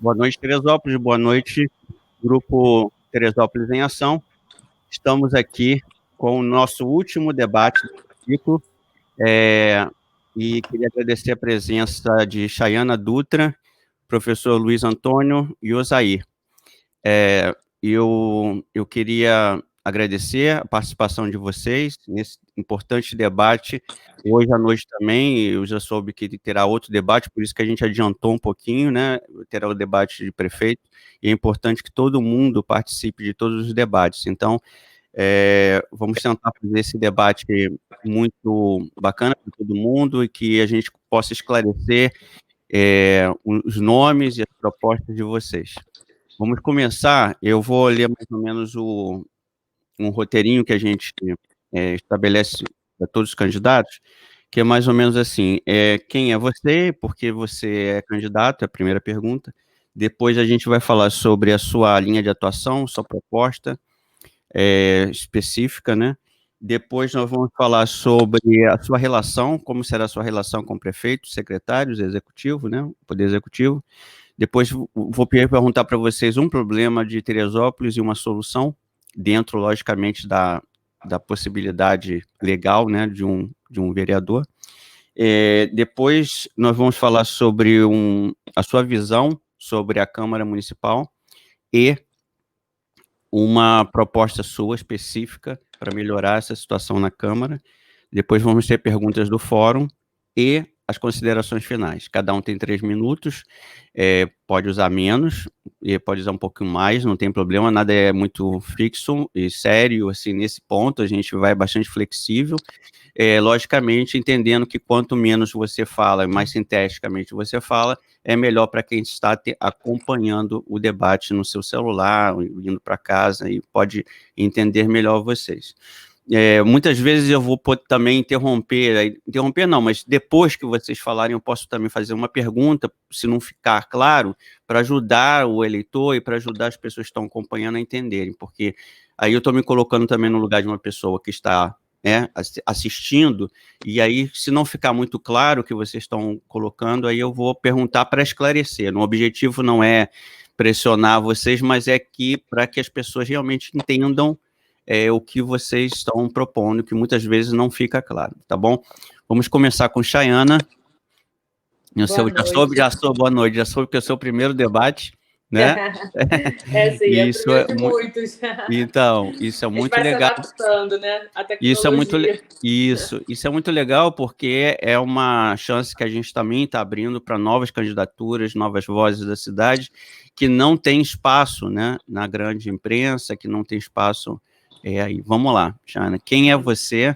Boa noite, Teresópolis. Boa noite, Grupo Teresópolis em Ação. Estamos aqui com o nosso último debate do ciclo, e queria agradecer a presença de Chayana Dutra, professor Luiz Antônio e Osair. Eu queria agradecer a participação de vocês nesse importante debate. Hoje à noite também, eu já soube que terá outro debate, por isso que a gente adiantou um pouquinho, né? Terá o debate de prefeito, e é importante que todo mundo participe de todos os debates. Então, vamos tentar fazer esse debate muito bacana para todo mundo e que a gente possa esclarecer os nomes e as propostas de vocês. Vamos começar. Eu vou ler mais ou menos um roteirinho que a gente estabelece para todos os candidatos, que é mais ou menos assim: quem é você, por que você é candidato, é a primeira pergunta. Depois a gente vai falar sobre a sua linha de atuação, sua proposta específica, né? Depois nós vamos falar sobre a sua relação, como será a sua relação com prefeitos, secretários, executivo, né? O Poder Executivo. Depois vou perguntar para vocês um problema de Teresópolis e uma solução, dentro, logicamente, da possibilidade legal, né, de um vereador. Depois nós vamos falar sobre a sua visão sobre a Câmara Municipal e uma proposta sua específica para melhorar essa situação na Câmara. Depois vamos ter perguntas do fórum e as considerações finais. Cada um tem 3 minutos, pode usar menos, e pode usar um pouquinho mais, não tem problema, nada é muito fixo e sério, assim, nesse ponto, a gente vai bastante flexível, logicamente, entendendo que quanto menos você fala, mais sinteticamente você fala, é melhor para quem está acompanhando o debate no seu celular, indo para casa, e pode entender melhor vocês. Muitas vezes eu vou também interromper não, mas depois que vocês falarem, eu posso também fazer uma pergunta, se não ficar claro, para ajudar o eleitor e para ajudar as pessoas que estão acompanhando a entenderem, porque aí eu estou me colocando também no lugar de uma pessoa que está assistindo, e aí, se não ficar muito claro o que vocês estão colocando, aí eu vou perguntar para esclarecer. O objetivo não é pressionar vocês, mas é para que as pessoas realmente entendam o que vocês estão propondo, que muitas vezes não fica claro, tá bom? Vamos começar com Chayana. Já soube, boa noite, já soube que é o seu primeiro debate, né? Sim, é o primeiro de muitos. Então, isso é muito legal. A gente vai se adaptando, né? A tecnologia. Isso é muito legal, porque é uma chance que a gente também está abrindo para novas candidaturas, novas vozes da cidade, que não tem espaço, né, na grande imprensa, que não tem espaço aí. Vamos lá, Chayana, quem é você?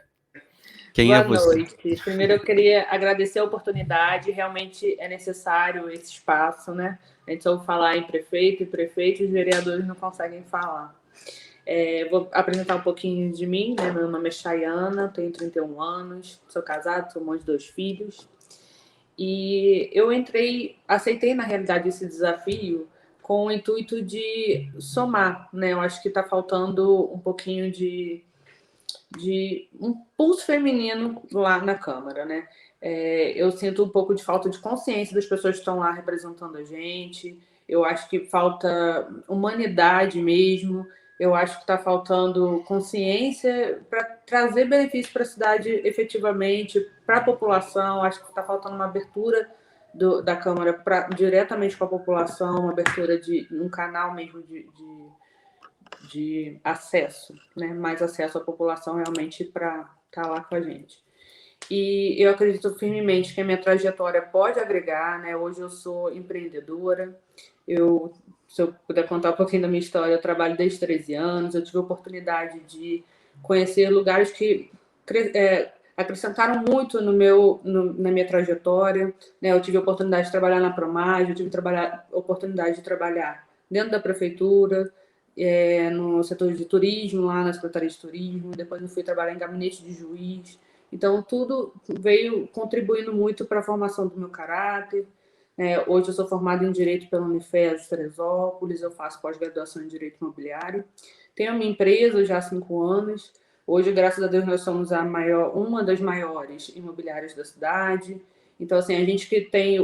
Boa noite. Primeiro eu queria agradecer a oportunidade, realmente é necessário esse espaço, né? A gente só ouve falar em prefeito e prefeitos, os vereadores não conseguem falar. Vou apresentar um pouquinho de mim, né? Meu nome é Chayana, tenho 31 anos, sou casada, sou mãe de 2 filhos. E eu aceitei na realidade esse desafio com o intuito de somar, né? Eu acho que está faltando um pouquinho de um pulso feminino lá na Câmara, né? Eu sinto um pouco de falta de consciência das pessoas que estão lá representando a gente. Eu acho que falta humanidade mesmo. Eu acho que está faltando consciência para trazer benefício para a cidade efetivamente, para a população. Acho que está faltando uma abertura da Câmara diretamente com a população, uma abertura de um canal mesmo de acesso, né? Mais acesso à população realmente para estar lá com a gente. E eu acredito firmemente que a minha trajetória pode agregar, né? Hoje eu sou empreendedora, se eu puder contar um pouquinho da minha história, eu trabalho desde 13 anos, eu tive a oportunidade de conhecer lugares que acrescentaram muito na minha trajetória, né? Eu tive a oportunidade de trabalhar na Promage, eu tive a oportunidade de trabalhar dentro da prefeitura, no setor de turismo, lá na Secretaria de Turismo, depois eu fui trabalhar em gabinete de juiz. Então, tudo veio contribuindo muito para a formação do meu caráter. Hoje eu sou formada em Direito pela Unifes de Teresópolis, eu faço pós-graduação em Direito Imobiliário. Tenho a minha empresa já há 5 anos. Hoje, graças a Deus, nós somos uma das maiores imobiliárias da cidade. Então, assim, a gente que tem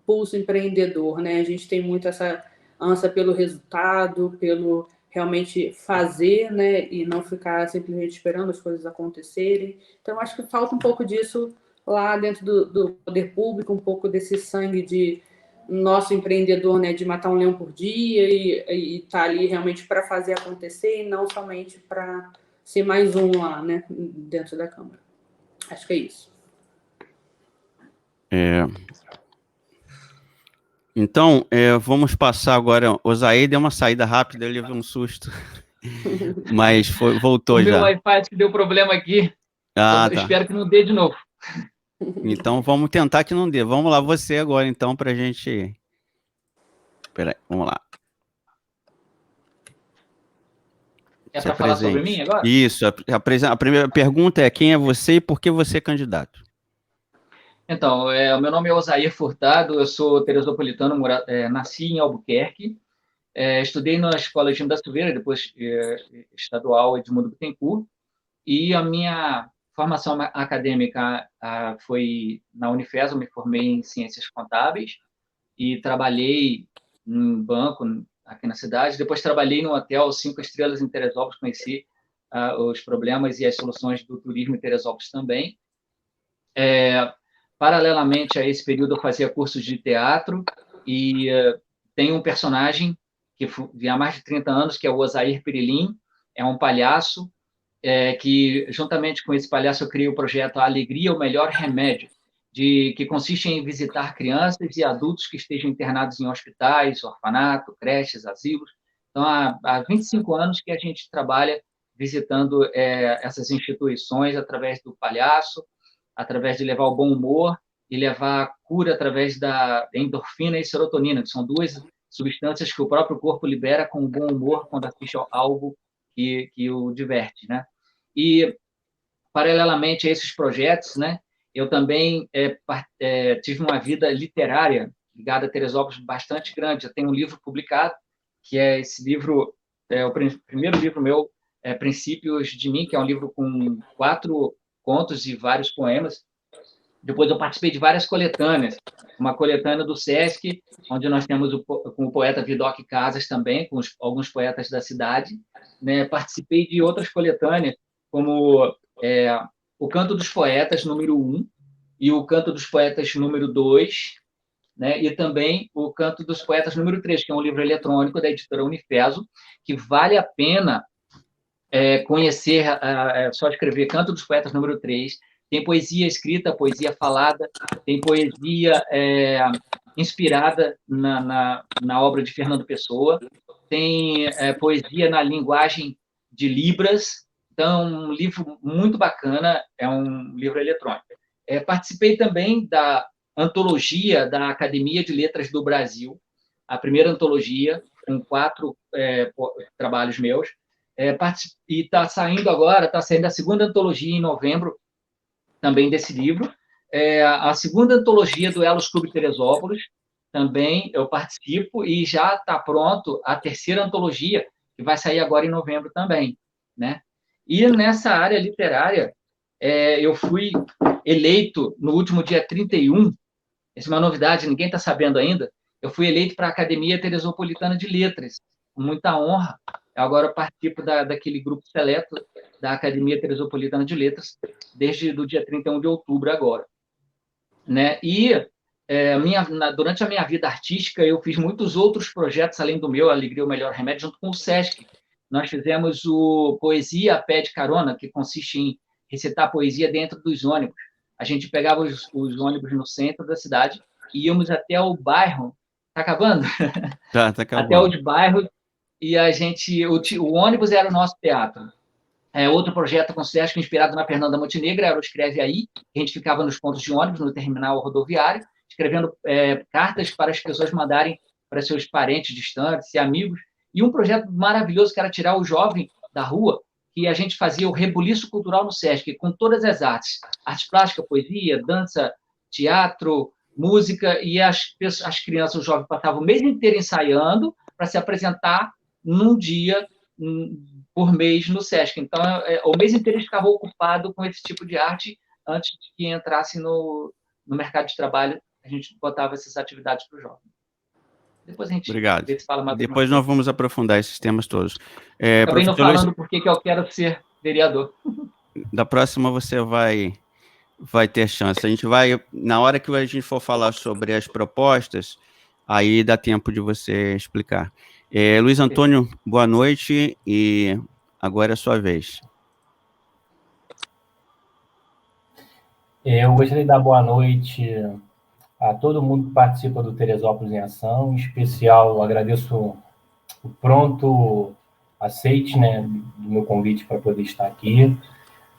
pulso empreendedor, né? A gente tem muito essa ânsia pelo resultado, pelo realmente fazer, né? E não ficar simplesmente esperando as coisas acontecerem. Então, acho que falta um pouco disso lá dentro do poder público, um pouco desse sangue de nosso empreendedor, né? De matar um leão por dia e tá ali realmente para fazer acontecer e não somente para ser mais um lá, né? Dentro da Câmara. Acho que é isso. Então, vamos passar agora. O Zaê deu uma saída rápida, ele levou um susto. Mas voltou já. O meu Wi-Fi deu problema aqui. Tá. Espero que não dê de novo. Então, vamos tentar que não dê. Vamos lá, você agora, então, para a gente... Peraí, vamos lá. É para falar sobre mim agora? Isso. A primeira pergunta é: quem é você e por que você é candidato? Então, o meu nome é Osair Furtado, eu sou teresopolitano, nasci em Albuquerque, estudei na Escola Gino da Silveira, depois estadual Edmundo Bittencourt, e a minha formação acadêmica foi na Unifes, eu me formei em Ciências Contábeis e trabalhei em banco aqui na cidade, depois trabalhei no hotel 5 estrelas em Teresópolis, conheci os problemas e as soluções do turismo em Teresópolis também. Paralelamente a esse período, eu fazia cursos de teatro e tem um personagem que há mais de 30 anos, que é o Osair Pirilim, é um palhaço, que juntamente com esse palhaço eu criei o projeto A Alegria, o Melhor Remédio, que consiste em visitar crianças e adultos que estejam internados em hospitais, orfanato, creches, asilos. Então, há 25 anos que a gente trabalha visitando essas instituições através do palhaço, através de levar o bom humor e levar a cura através da endorfina e serotonina, que são duas substâncias que o próprio corpo libera com o bom humor quando assiste algo que o diverte, né? E, paralelamente a esses projetos, né, eu também tive uma vida literária ligada a Teresópolis bastante grande. Eu tenho um livro publicado, que é esse livro, o primeiro livro meu, Princípios de Mim, que é um livro com 4 contos e vários poemas. Depois eu participei de várias coletâneas, uma coletânea do Sesc, onde nós temos com o poeta Vidocq Casas também, com alguns poetas da cidade, né? Participei de outras coletâneas, como o Canto dos Poetas, número 1, e o Canto dos Poetas, número 2, né? E também o Canto dos Poetas, número 3, que é um livro eletrônico da editora Unifeso, que vale a pena conhecer, só escrever Canto dos Poetas, número 3. Tem poesia escrita, poesia falada, tem poesia inspirada na obra de Fernando Pessoa, tem poesia na linguagem de Libras. Então, um livro muito bacana, é um livro eletrônico. Participei também da antologia da Academia de Letras do Brasil, a primeira antologia, com 4 trabalhos meus, e está saindo a segunda antologia em novembro, também desse livro. A segunda antologia do Elos Clube Teresópolis, também eu participo, e já está pronto a terceira antologia, que vai sair agora em novembro também, né? E nessa área literária, eu fui eleito no último dia 31, essa é uma novidade, ninguém está sabendo ainda, eu fui eleito para a Academia Teresopolitana de Letras, com muita honra. Agora eu participo daquele grupo seleto da Academia Teresopolitana de Letras, desde o dia 31 de outubro agora, né? E durante a minha vida artística, eu fiz muitos outros projetos, além do meu, Alegria, o Melhor Remédio, junto com o Sesc. Nós fizemos o Poesia a Pé de Carona, que consiste em recitar poesia dentro dos ônibus. A gente pegava os ônibus no centro da cidade e íamos até o bairro. Tá acabando? Tá acabando. Até os bairros, e o ônibus era o nosso teatro. Outro projeto com o Sesc, inspirado na Fernanda Montenegro, era o Escreve Aí, que a gente ficava nos pontos de ônibus, no terminal rodoviário, escrevendo cartas para as pessoas mandarem para seus parentes distantes e amigos. E um projeto maravilhoso que era tirar o jovem da rua, que a gente fazia o rebuliço cultural no Sesc, com todas as artes. Arte plástica, poesia, dança, teatro, música, e as crianças, os jovens, passavam o mês inteiro ensaiando para se apresentar num dia por mês no Sesc. Então, o mês inteiro eles ficavam ocupados com esse tipo de arte antes de que entrasse no mercado de trabalho a gente botava essas atividades para o jovem. Depois a gente Obrigado. fala mais. Depois nós vamos aprofundar esses temas todos. Acabei não falando porque eu quero ser vereador. Da próxima você vai ter chance. A gente vai, na hora que a gente for falar sobre as propostas, aí dá tempo de você explicar. Luiz Antônio, boa noite e agora é a sua vez. Eu gostaria de dar boa noite a todo mundo que participa do Teresópolis em Ação. Em especial, agradeço o pronto aceite, né, do meu convite para poder estar aqui.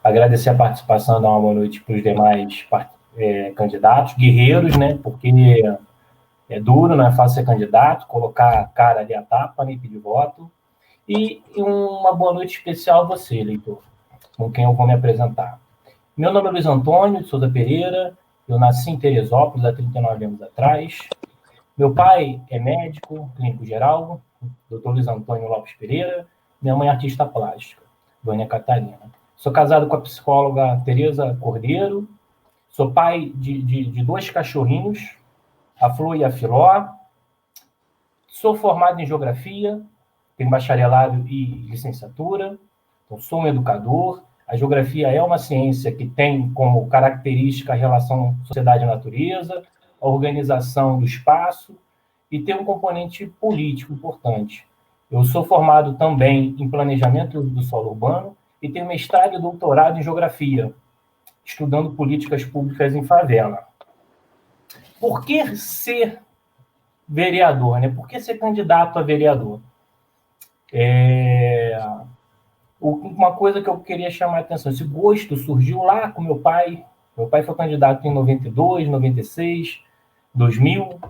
Agradecer a participação, dar uma boa noite para os demais candidatos, guerreiros, né, porque é duro, não é fácil ser candidato, colocar a cara ali a tapa, né, pedir voto. E uma boa noite especial a você, eleitor, com quem eu vou me apresentar. Meu nome é Luiz Antônio de Souza Pereira, eu nasci em Teresópolis há 39 anos atrás. Meu pai é médico, clínico geral, Dr. Luiz Antônio Lopes Pereira. Minha mãe é artista plástica, Dona Catarina. Sou casado com a psicóloga Tereza Cordeiro. Sou pai de 2 cachorrinhos, a Flor e a Filó. Sou formado em geografia, tenho bacharelado e licenciatura. Então, sou um educador. A geografia é uma ciência que tem como característica a relação sociedade-natureza, a organização do espaço e tem um componente político importante. Eu sou formado também em planejamento do solo urbano e tenho mestrado e doutorado em geografia, estudando políticas públicas em favela. Por que ser vereador, né? Por que ser candidato a vereador? Uma coisa que eu queria chamar a atenção, esse gosto surgiu lá com meu pai. Meu pai foi candidato em 92, 96, 2000,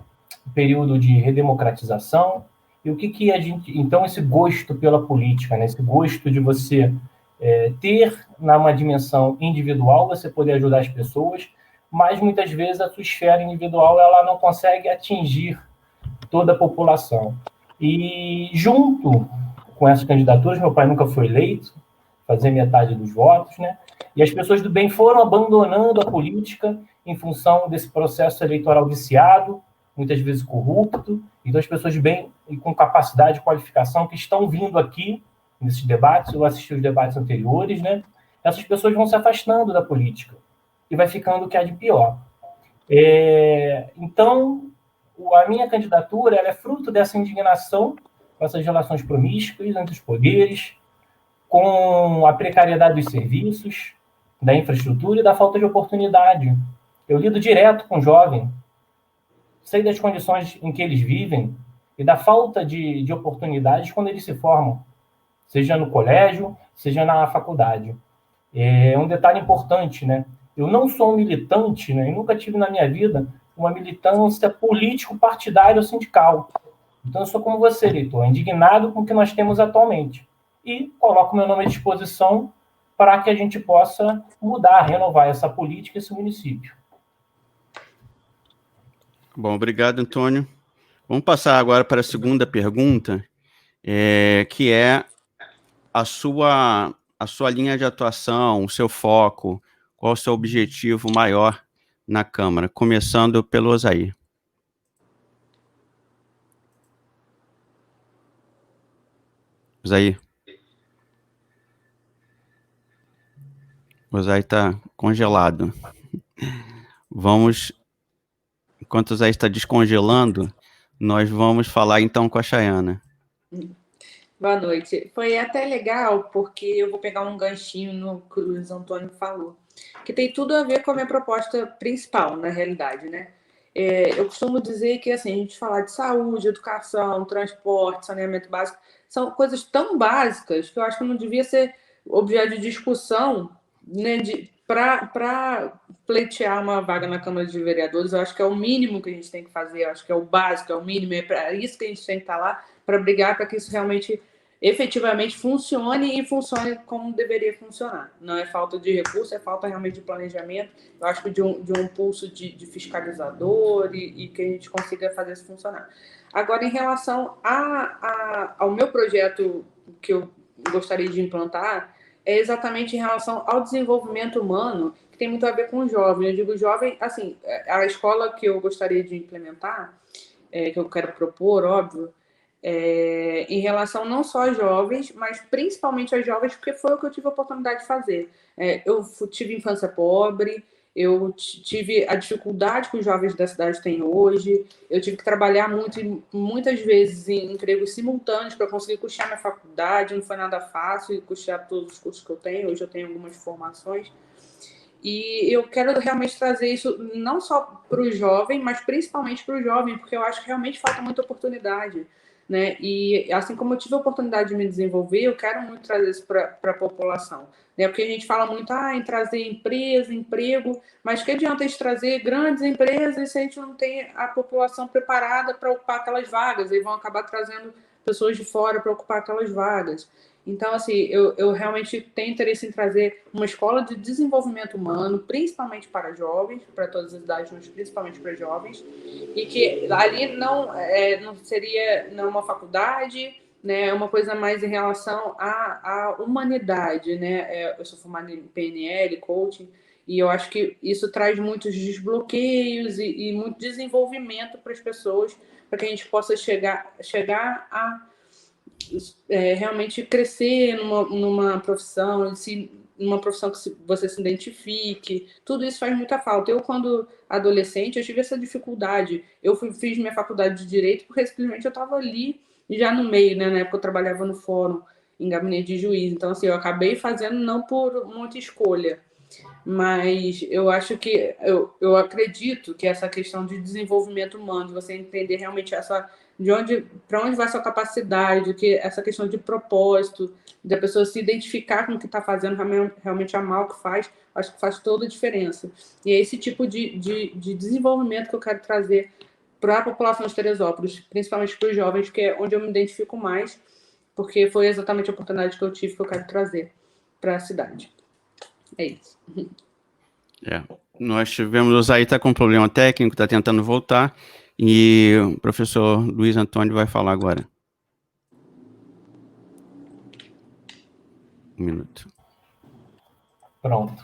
período de redemocratização. E o que a gente... Então, esse gosto pela política, né? Esse gosto de você ter, numa dimensão individual, você poder ajudar as pessoas, mas muitas vezes a sua esfera individual ela não consegue atingir toda a população. E junto com essas candidaturas, meu pai nunca foi eleito, fazia metade dos votos, né? E as pessoas do bem foram abandonando a política em função desse processo eleitoral viciado, muitas vezes corrupto. Então, as pessoas de bem e com capacidade e qualificação que estão vindo aqui nesses debates, eu assisti os debates anteriores, né? Essas pessoas vão se afastando da política e vai ficando o que há de pior. Então, a minha candidatura ela é fruto dessa indignação com essas relações promíscuas entre os poderes, com a precariedade dos serviços, da infraestrutura e da falta de oportunidade. Eu lido direto com o jovem, sei das condições em que eles vivem e da falta de oportunidades quando eles se formam, seja no colégio, seja na faculdade. É um detalhe importante, né? Eu não sou um militante, né? E nunca tive na minha vida uma militância político-partidária ou sindical. Então, eu sou como você, eleitor, indignado com o que nós temos atualmente. E coloco meu nome à disposição para que a gente possa mudar, renovar essa política e esse município. Bom, obrigado, Antônio. Vamos passar agora para a segunda pergunta, que é a sua linha de atuação, o seu foco, qual o seu objetivo maior na Câmara, começando pelo Osair. Osair. O Osair está congelado. Enquanto o Osair está descongelando, nós vamos falar então com a Chayana. Boa noite. Foi até legal, porque eu vou pegar um ganchinho no que o Luiz Antônio falou, que tem tudo a ver com a minha proposta principal, na realidade, né? Eu costumo dizer que, assim, a gente falar de saúde, educação, transporte, saneamento básico, são coisas tão básicas que eu acho que não devia ser objeto de discussão, né, para pleitear uma vaga na Câmara de Vereadores. Eu acho que é o mínimo que a gente tem que fazer, eu acho que é o básico, é o mínimo, é para isso que a gente tem que estar lá, para brigar para que isso realmente, efetivamente, funcione e funcione como deveria funcionar. Não é falta de recurso, é falta realmente de planejamento, eu acho que de um pulso de fiscalizador e que a gente consiga fazer isso funcionar. Agora, em relação ao meu projeto que eu gostaria de implantar, é exatamente em relação ao desenvolvimento humano, que que tem muito a ver com o jovem. Eu digo jovem, assim, a escola que eu gostaria de implementar, que eu quero propor, óbvio, em relação não só a jovens, mas principalmente aos jovens, porque foi o que eu tive a oportunidade de fazer. Eu tive infância pobre, eu tive a dificuldade que os jovens da cidade têm hoje, eu tive que trabalhar muitas vezes em empregos simultâneos para conseguir custear minha faculdade, não foi nada fácil custear todos os cursos que eu tenho, hoje eu tenho algumas formações. E eu quero realmente trazer isso não só para o jovem, mas principalmente para o jovem, porque eu acho que realmente falta muita oportunidade, né? E assim como eu tive a oportunidade de me desenvolver, eu quero muito trazer isso para a população, né? Porque a gente fala muito em trazer empresa, emprego, mas que adianta a gente trazer grandes empresas se a gente não tem a população preparada para ocupar aquelas vagas? Eles vão acabar trazendo pessoas de fora para ocupar aquelas vagas. Então, assim, eu realmente tenho interesse em trazer uma escola de desenvolvimento humano, principalmente para jovens, para todas as idades, mas principalmente para jovens, e que ali não seria uma faculdade, né, é uma coisa mais em relação à humanidade, né? Eu sou formada em PNL, coaching, e eu acho que isso traz muitos desbloqueios e muito desenvolvimento para as pessoas, para que a gente possa chegar a realmente crescer numa profissão, numa profissão que você se identifique, tudo isso faz muita falta. Eu, quando adolescente, eu tive essa dificuldade. Eu fiz minha faculdade de Direito porque simplesmente eu estava ali, já no meio, né? Na época eu trabalhava no fórum, em gabinete de juiz. Então, assim, eu acabei fazendo não por muita escolha, mas eu acho que, eu acredito que essa questão de desenvolvimento humano, de você entender realmente para onde vai a sua capacidade, que essa questão de propósito, da pessoa se identificar com o que está fazendo, realmente amar o que faz, acho que faz toda a diferença. E é esse tipo de desenvolvimento que eu quero trazer para a população de Teresópolis, principalmente para os jovens, que é onde eu me identifico mais, porque foi exatamente a oportunidade que eu tive, que eu quero trazer para a cidade. É isso. Nós tivemos, o Zaí está com um problema técnico, está tentando voltar, e o professor Luiz Antônio vai falar agora. Um minuto. Pronto.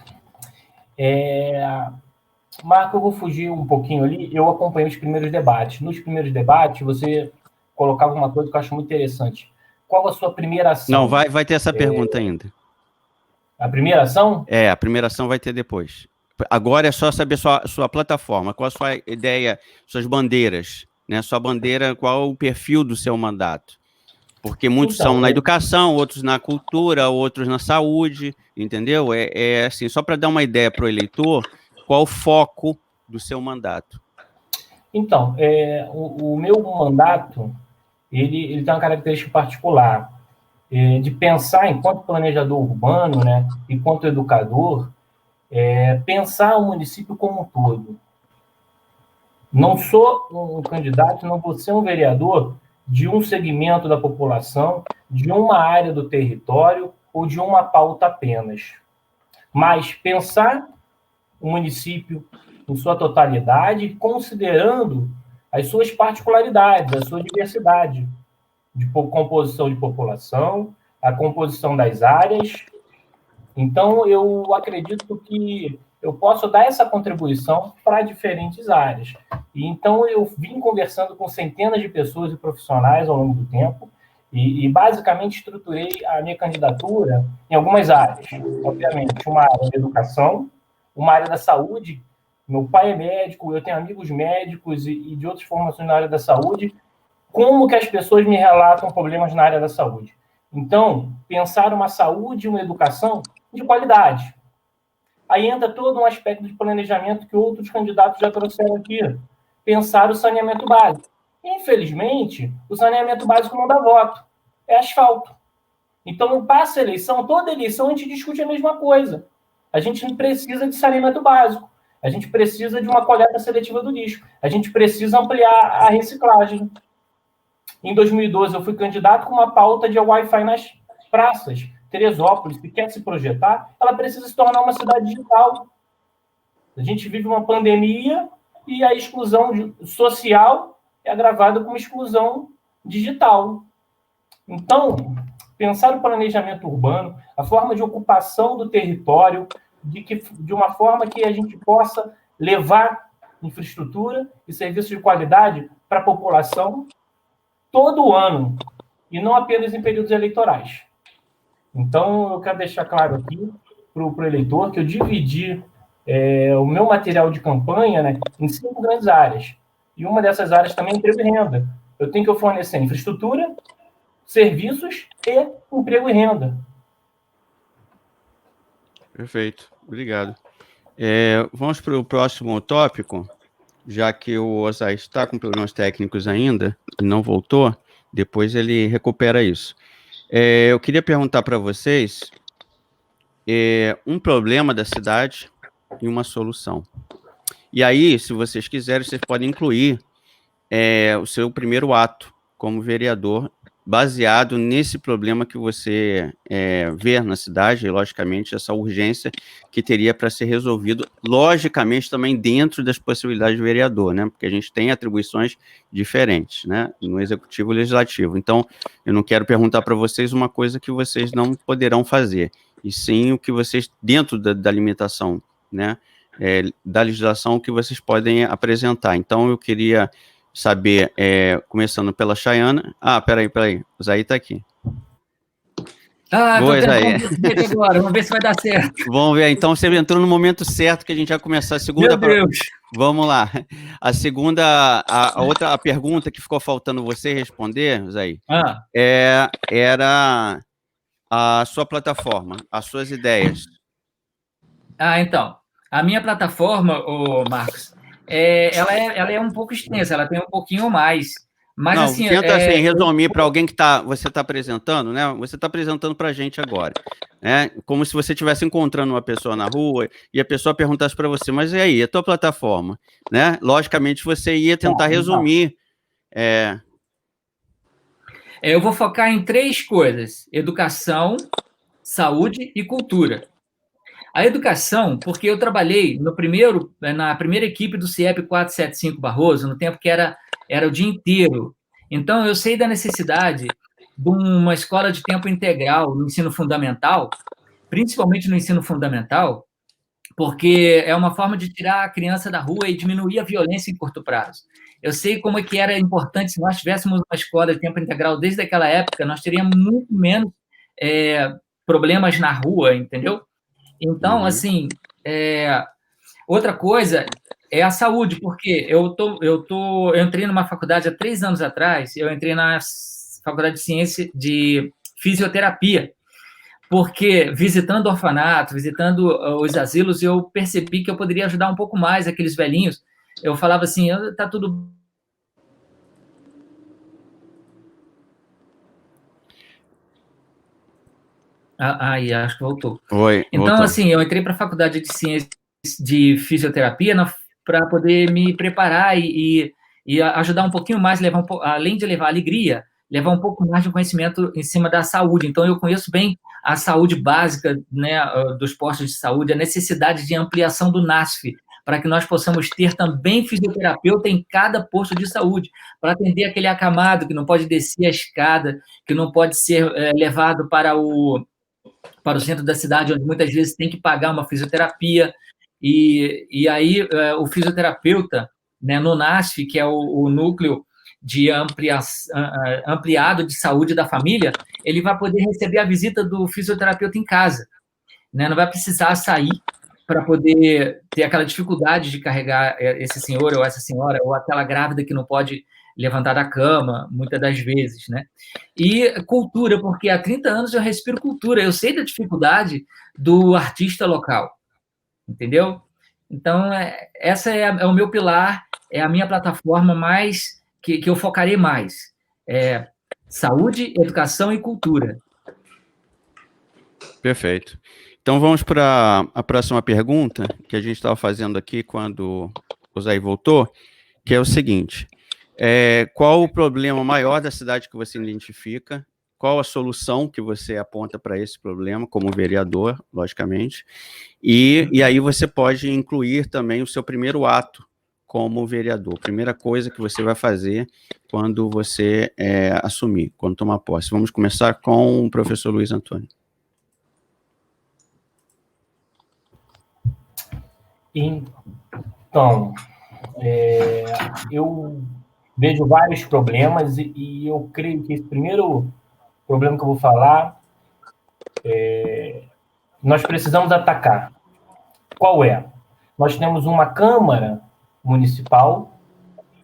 Marco, eu vou fugir um pouquinho ali. Eu acompanhei os primeiros debates. Nos primeiros debates, você colocava uma coisa que eu acho muito interessante. Qual a sua primeira ação? Não, vai ter essa pergunta ainda. A primeira ação? A primeira ação vai ter depois. Agora é só saber sua plataforma, qual a sua ideia, suas bandeiras, né? Sua bandeira, qual o perfil do seu mandato. Porque muitos são na educação, outros na cultura, outros na saúde, entendeu? Assim, só para dar uma ideia para o eleitor, qual o foco do seu mandato? Então, o meu mandato, ele tem uma característica particular, de pensar, enquanto planejador urbano, né, enquanto educador, pensar o município como um todo. Não sou um candidato, não vou ser um vereador de um segmento da população, de uma área do território ou de uma pauta apenas. Mas pensar o município em sua totalidade, considerando as suas particularidades, a sua diversidade de composição de população, a composição das áreas. Então, eu acredito que eu posso dar essa contribuição para diferentes áreas. E então, eu vim conversando com centenas de pessoas e profissionais ao longo do tempo e basicamente, estruturei a minha candidatura em algumas áreas. Obviamente, uma área da educação, uma área da saúde. Meu pai é médico, eu tenho amigos médicos e de outras formações na área da saúde. Como que as pessoas me relatam problemas na área da saúde? Então, pensar uma saúde e uma educação de qualidade. Aí entra todo um aspecto de planejamento que outros candidatos já trouxeram aqui. Pensar o saneamento básico. Infelizmente, o saneamento básico não dá voto. É asfalto. Então, não passa a eleição, toda eleição a gente discute a mesma coisa. A gente precisa de saneamento básico. A gente precisa de uma coleta seletiva do lixo. A gente precisa ampliar a reciclagem. Em 2012, eu fui candidato com uma pauta de Wi-Fi nas praças. Teresópolis, que quer se projetar, ela precisa se tornar uma cidade digital. A gente vive uma pandemia e a exclusão social é agravada com uma exclusão digital. Então, pensar o planejamento urbano, a forma de ocupação do território, de uma forma que a gente possa levar infraestrutura e serviços de qualidade para a população todo ano, e não apenas em períodos eleitorais. Então, eu quero deixar claro aqui para o eleitor que eu dividi o meu material de campanha, né, em 5 grandes áreas. E uma dessas áreas também é emprego e renda. Eu tenho que fornecer infraestrutura, serviços e emprego e renda. Perfeito, obrigado. Vamos para o próximo tópico, já que o Osair está com problemas técnicos ainda e não voltou, depois ele recupera isso. Eu queria perguntar para vocês um problema da cidade e uma solução. E aí, se vocês quiserem, vocês podem incluir o seu primeiro ato como vereador, baseado nesse problema que você vê na cidade, e, logicamente, essa urgência que teria para ser resolvido, logicamente, também dentro das possibilidades do vereador, né? Porque a gente tem atribuições diferentes, né? No executivo e legislativo. Então, eu não quero perguntar para vocês uma coisa que vocês não poderão fazer, e sim o que vocês, dentro da limitação, né? Da legislação, que vocês podem apresentar. Então, eu queria saber, começando pela Chayana. Peraí, o Zaí está aqui. Boa, Zaí. Agora, vamos ver se vai dar certo. Vamos ver, então você entrou no momento certo que a gente vai começar a segunda. Meu Deus! Vamos lá. A segunda, a pergunta que ficou faltando você responder, Zaí, era a sua plataforma, as suas ideias. Então, a minha plataforma, Marcos, ela é um pouco extensa, ela tem um pouquinho mais. Mas, não, assim, tenta assim, resumir para alguém que você está apresentando, né? Você está apresentando para a gente agora, né? Como se você estivesse encontrando uma pessoa na rua e a pessoa perguntasse para você, mas e aí, a tua plataforma, né? Logicamente, você ia tentar resumir. Eu vou focar em 3 coisas: educação, saúde e cultura. A educação, porque eu trabalhei na primeira equipe do CIEP 475 Barroso, no tempo que era o dia inteiro. Então, eu sei da necessidade de uma escola de tempo integral no ensino fundamental, principalmente no ensino fundamental, porque é uma forma de tirar a criança da rua e diminuir a violência em curto prazo. Eu sei como é que era importante, se nós tivéssemos uma escola de tempo integral desde aquela época, nós teríamos muito menos problemas na rua, entendeu? Então, assim, outra coisa é a saúde, porque eu entrei numa faculdade há 3 anos atrás, eu entrei na Faculdade de Ciência de Fisioterapia, porque visitando orfanatos, visitando os asilos, eu percebi que eu poderia ajudar um pouco mais aqueles velhinhos. Eu falava assim, tá tudo... acho que voltou. Então, voltou. Assim, eu entrei para a Faculdade de Ciências de Fisioterapia para poder me preparar e ajudar um pouquinho mais, além de levar alegria, levar um pouco mais de conhecimento em cima da saúde. Então, eu conheço bem a saúde básica, né, dos postos de saúde, a necessidade de ampliação do NASF, para que nós possamos ter também fisioterapeuta em cada posto de saúde, para atender aquele acamado que não pode descer a escada, que não pode ser levado para o centro da cidade, onde muitas vezes tem que pagar uma fisioterapia, e aí o fisioterapeuta, né, no NASF, que é o núcleo de ampliado de saúde da família, ele vai poder receber a visita do fisioterapeuta em casa, né? Não vai precisar sair para poder ter aquela dificuldade de carregar esse senhor ou essa senhora, ou aquela grávida que não pode levantar da cama, muitas das vezes, né? E cultura, porque há 30 anos eu respiro cultura, eu sei da dificuldade do artista local, entendeu? Então, essa é o meu pilar, é a minha plataforma mais, que eu focarei mais, saúde, educação e cultura. Perfeito. Então, vamos para a próxima pergunta, que a gente estava fazendo aqui quando o Zaí voltou, que é o seguinte: qual o problema maior da cidade que você identifica? Qual a solução que você aponta para esse problema, como vereador, logicamente? E aí você pode incluir também o seu primeiro ato como vereador. Primeira coisa que você vai fazer quando você assumir, quando tomar posse. Vamos começar com o professor Luiz Antônio. Então, eu vejo vários problemas e eu creio que esse primeiro problema que eu vou falar, nós precisamos atacar. Qual é? Nós temos uma Câmara Municipal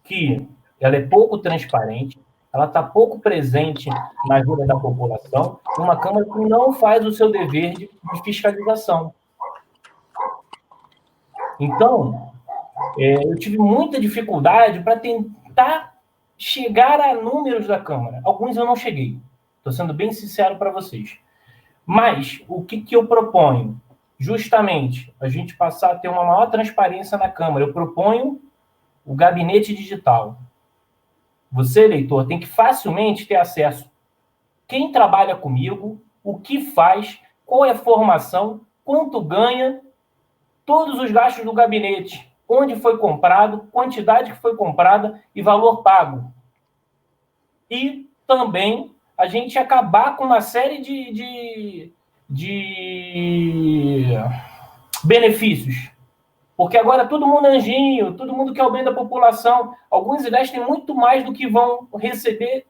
que ela é pouco transparente, ela está pouco presente na vida da população, e uma Câmara que não faz o seu dever de fiscalização. Então, eu tive muita dificuldade para tentar chegar a números da Câmara. Alguns eu não cheguei. Estou sendo bem sincero para vocês. Mas, o que eu proponho? Justamente, a gente passar a ter uma maior transparência na Câmara. Eu proponho o gabinete digital. Você, eleitor, tem que facilmente ter acesso. Quem trabalha comigo, o que faz, qual é a formação, quanto ganha, todos os gastos do gabinete, onde foi comprado, quantidade que foi comprada e valor pago. E também a gente acabar com uma série de benefícios. Porque agora todo mundo é anjinho, todo mundo quer o bem da população. Alguns investem muito mais do que vão receber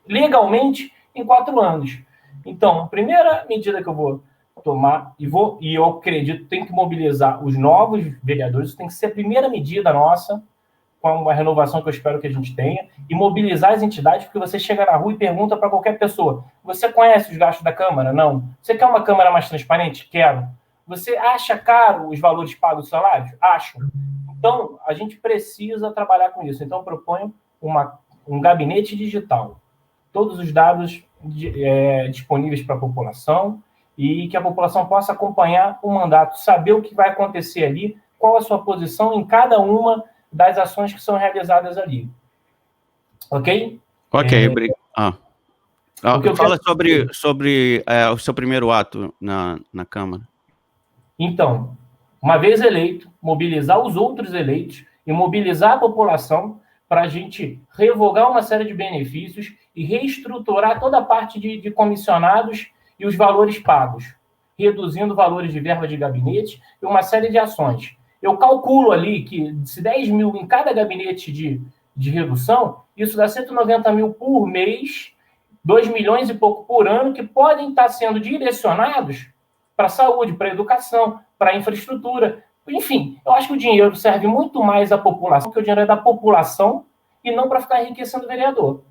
legalmente em 4 anos. Então, a primeira medida que eu vou tomar, e eu acredito, tem que mobilizar os novos vereadores, isso tem que ser a primeira medida nossa, com uma renovação que eu espero que a gente tenha, e mobilizar as entidades, porque você chega na rua e pergunta para qualquer pessoa, você conhece os gastos da Câmara? Não. Você quer uma Câmara mais transparente? Quero. Você acha caro os valores pagos dos salários? Acho. Então, a gente precisa trabalhar com isso. Então, eu proponho um gabinete digital. Todos os dados disponíveis para a população e que a população possa acompanhar o mandato, saber o que vai acontecer ali, qual a sua posição em cada uma das ações que são realizadas ali. Ok? Ok, obrigado. Fala sobre o seu primeiro ato na Câmara. Então, uma vez eleito, mobilizar os outros eleitos e mobilizar a população para a gente revogar uma série de benefícios e reestruturar toda a parte de comissionados e os valores pagos, reduzindo valores de verba de gabinete e uma série de ações. Eu calculo ali que se 10 mil em cada gabinete de redução, isso dá 190 mil por mês, 2 milhões e pouco por ano, que podem estar sendo direcionados para a saúde, para a educação, para a infraestrutura. Enfim, eu acho que o dinheiro serve muito mais à população, porque o dinheiro é da população e não para ficar enriquecendo o vereador.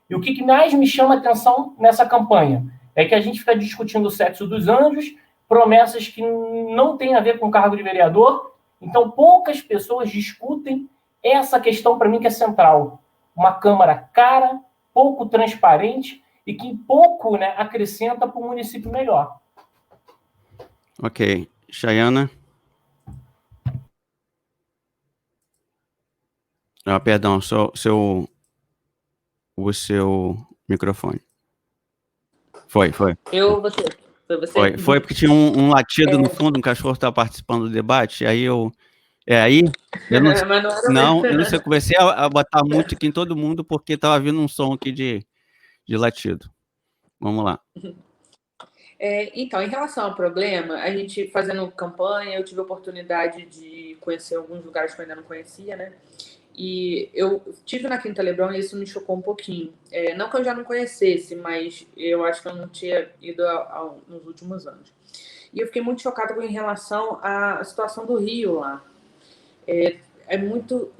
E o que mais me chama a atenção nessa campanha é que a gente fica discutindo o sexo dos anjos, promessas que não têm a ver com o cargo de vereador, então poucas pessoas discutem essa questão para mim que é central. Uma Câmara cara, pouco transparente e que pouco acrescenta para o município melhor. Ok. Chayana? Perdão, o seu microfone. Foi. Foi você? Foi porque tinha um latido no fundo, um cachorro estava participando do debate, aí eu não sei, eu comecei a botar muito aqui em todo mundo, porque estava vindo um som aqui de latido. Vamos lá. Então, em relação ao problema, a gente fazendo campanha, eu tive a oportunidade de conhecer alguns lugares que eu ainda não conhecia, né? E eu estive na Quinta Leblon e isso me chocou um pouquinho. Não que eu já não conhecesse, mas eu acho que eu não tinha ido nos últimos anos. E eu fiquei muito chocada em relação à situação do rio lá. É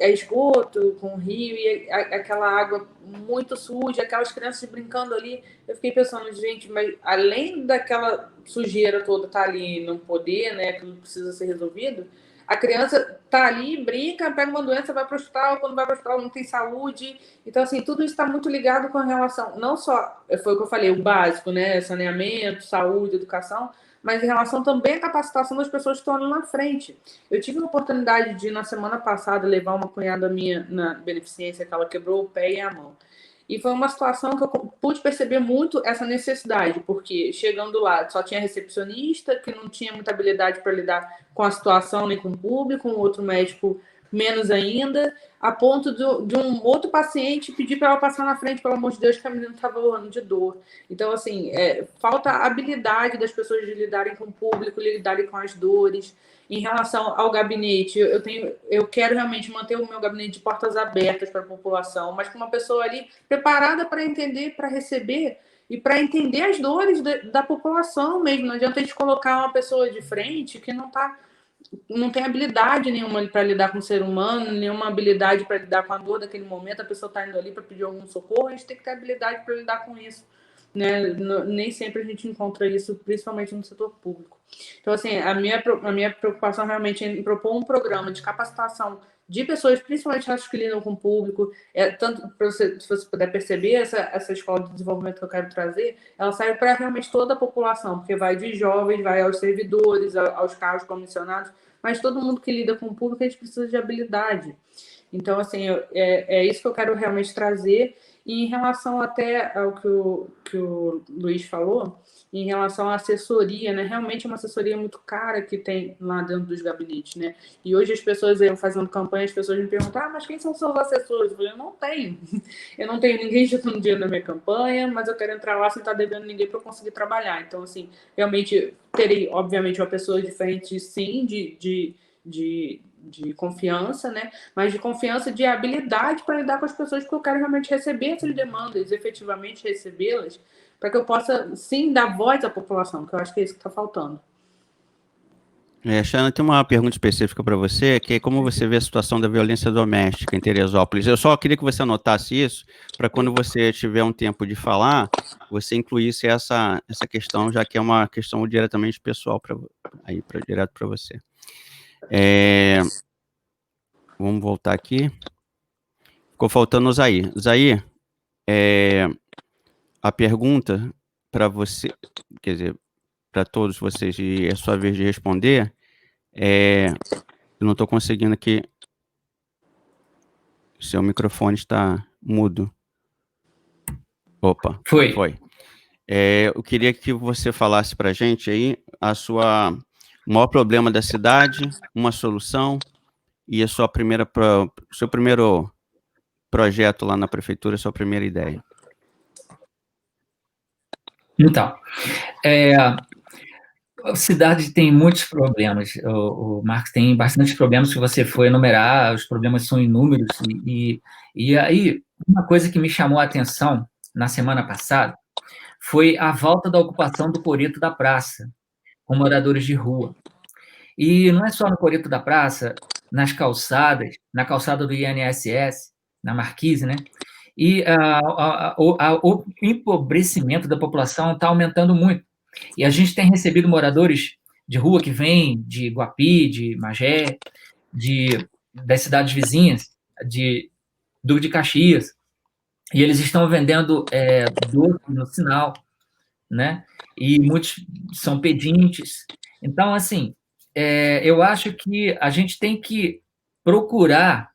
esgoto com o rio e aquela água muito suja, aquelas crianças brincando ali. Eu fiquei pensando, gente, mas além daquela sujeira toda estar ali e não poder, né, que precisa ser resolvido, a criança tá ali, brinca, pega uma doença, vai para o hospital, quando vai para o hospital não tem saúde. Então, assim, tudo isso está muito ligado com a relação, não só, foi o que eu falei, o básico, né, saneamento, saúde, educação, mas em relação também à capacitação das pessoas que estão ali na frente. Eu tive a oportunidade de, na semana passada, levar uma cunhada minha na beneficência, que ela quebrou o pé e a mão. E foi uma situação que eu pude perceber muito essa necessidade, porque chegando lá só tinha recepcionista, que não tinha muita habilidade para lidar com a situação nem com o público, um outro médico menos ainda, a ponto de um outro paciente pedir para ela passar na frente, pelo amor de Deus, que a menina estava rolando de dor. Então, assim, falta a habilidade das pessoas de lidarem com o público, lidarem com as dores. Em relação ao gabinete, eu quero realmente manter o meu gabinete de portas abertas para a população, mas com uma pessoa ali preparada para entender, para receber e para entender as dores da população mesmo. Não adianta a gente colocar uma pessoa de frente que não tem habilidade nenhuma para lidar com o ser humano, nenhuma habilidade para lidar com a dor daquele momento. A pessoa está indo ali para pedir algum socorro, a gente tem que ter habilidade para lidar com isso. Né? Nem sempre a gente encontra isso, principalmente no setor público. Então, assim, a minha preocupação realmente é em propor um programa de capacitação de pessoas, principalmente as que lidam com o público, tanto para você, se você puder perceber, essa escola de desenvolvimento que eu quero trazer, ela serve para realmente toda a população, porque vai de jovens, vai aos servidores, aos cargos comissionados, mas todo mundo que lida com o público, a gente precisa de habilidade. Então, assim, é isso que eu quero realmente trazer. E em relação até ao que o Luiz falou, em relação à assessoria, né? Realmente é uma assessoria muito cara que tem lá dentro dos gabinetes, né? E hoje as pessoas, eu fazendo campanha, as pessoas me perguntam, mas quem são seus assessores? Eu falei, eu não tenho ninguém juntando dinheiro na minha campanha, mas eu quero entrar lá sem estar devendo ninguém para eu conseguir trabalhar. Então, assim, realmente terei, obviamente, uma pessoa diferente, sim, de confiança, né? Mas de confiança, de habilidade para lidar com as pessoas, porque eu quero realmente receber essas demandas, efetivamente recebê-las, para que eu possa, sim, dar voz à população, que eu acho que é isso que está faltando. Xana, tem uma pergunta específica para você, que é como você vê a situação da violência doméstica em Teresópolis. Eu só queria que você anotasse isso, para quando você tiver um tempo de falar, você incluísse essa questão, já que é uma questão diretamente pessoal, direto para você. Vamos voltar aqui. Ficou faltando o Zair. Zair, a pergunta para você, quer dizer, para todos vocês, e é sua vez de responder, eu não estou conseguindo aqui, seu microfone está mudo. Opa, foi. Eu queria que você falasse para a gente aí o maior problema da cidade, uma solução e seu primeiro projeto lá na prefeitura, sua primeira ideia. Então, a cidade tem muitos problemas, o Marcos tem bastante problemas, se você for enumerar, os problemas são inúmeros, e aí, uma coisa que me chamou a atenção na semana passada foi a volta da ocupação do coreto da praça, com moradores de rua. E não é só no coreto da praça, nas calçadas, na calçada do INSS, na Marquise, né? E o empobrecimento da população está aumentando muito. E a gente tem recebido moradores de rua que vêm de Guapi, de Magé, das cidades vizinhas, de Duque de Caxias, e eles estão vendendo doce no sinal, né? E muitos são pedintes. Então, assim, eu acho que a gente tem que procurar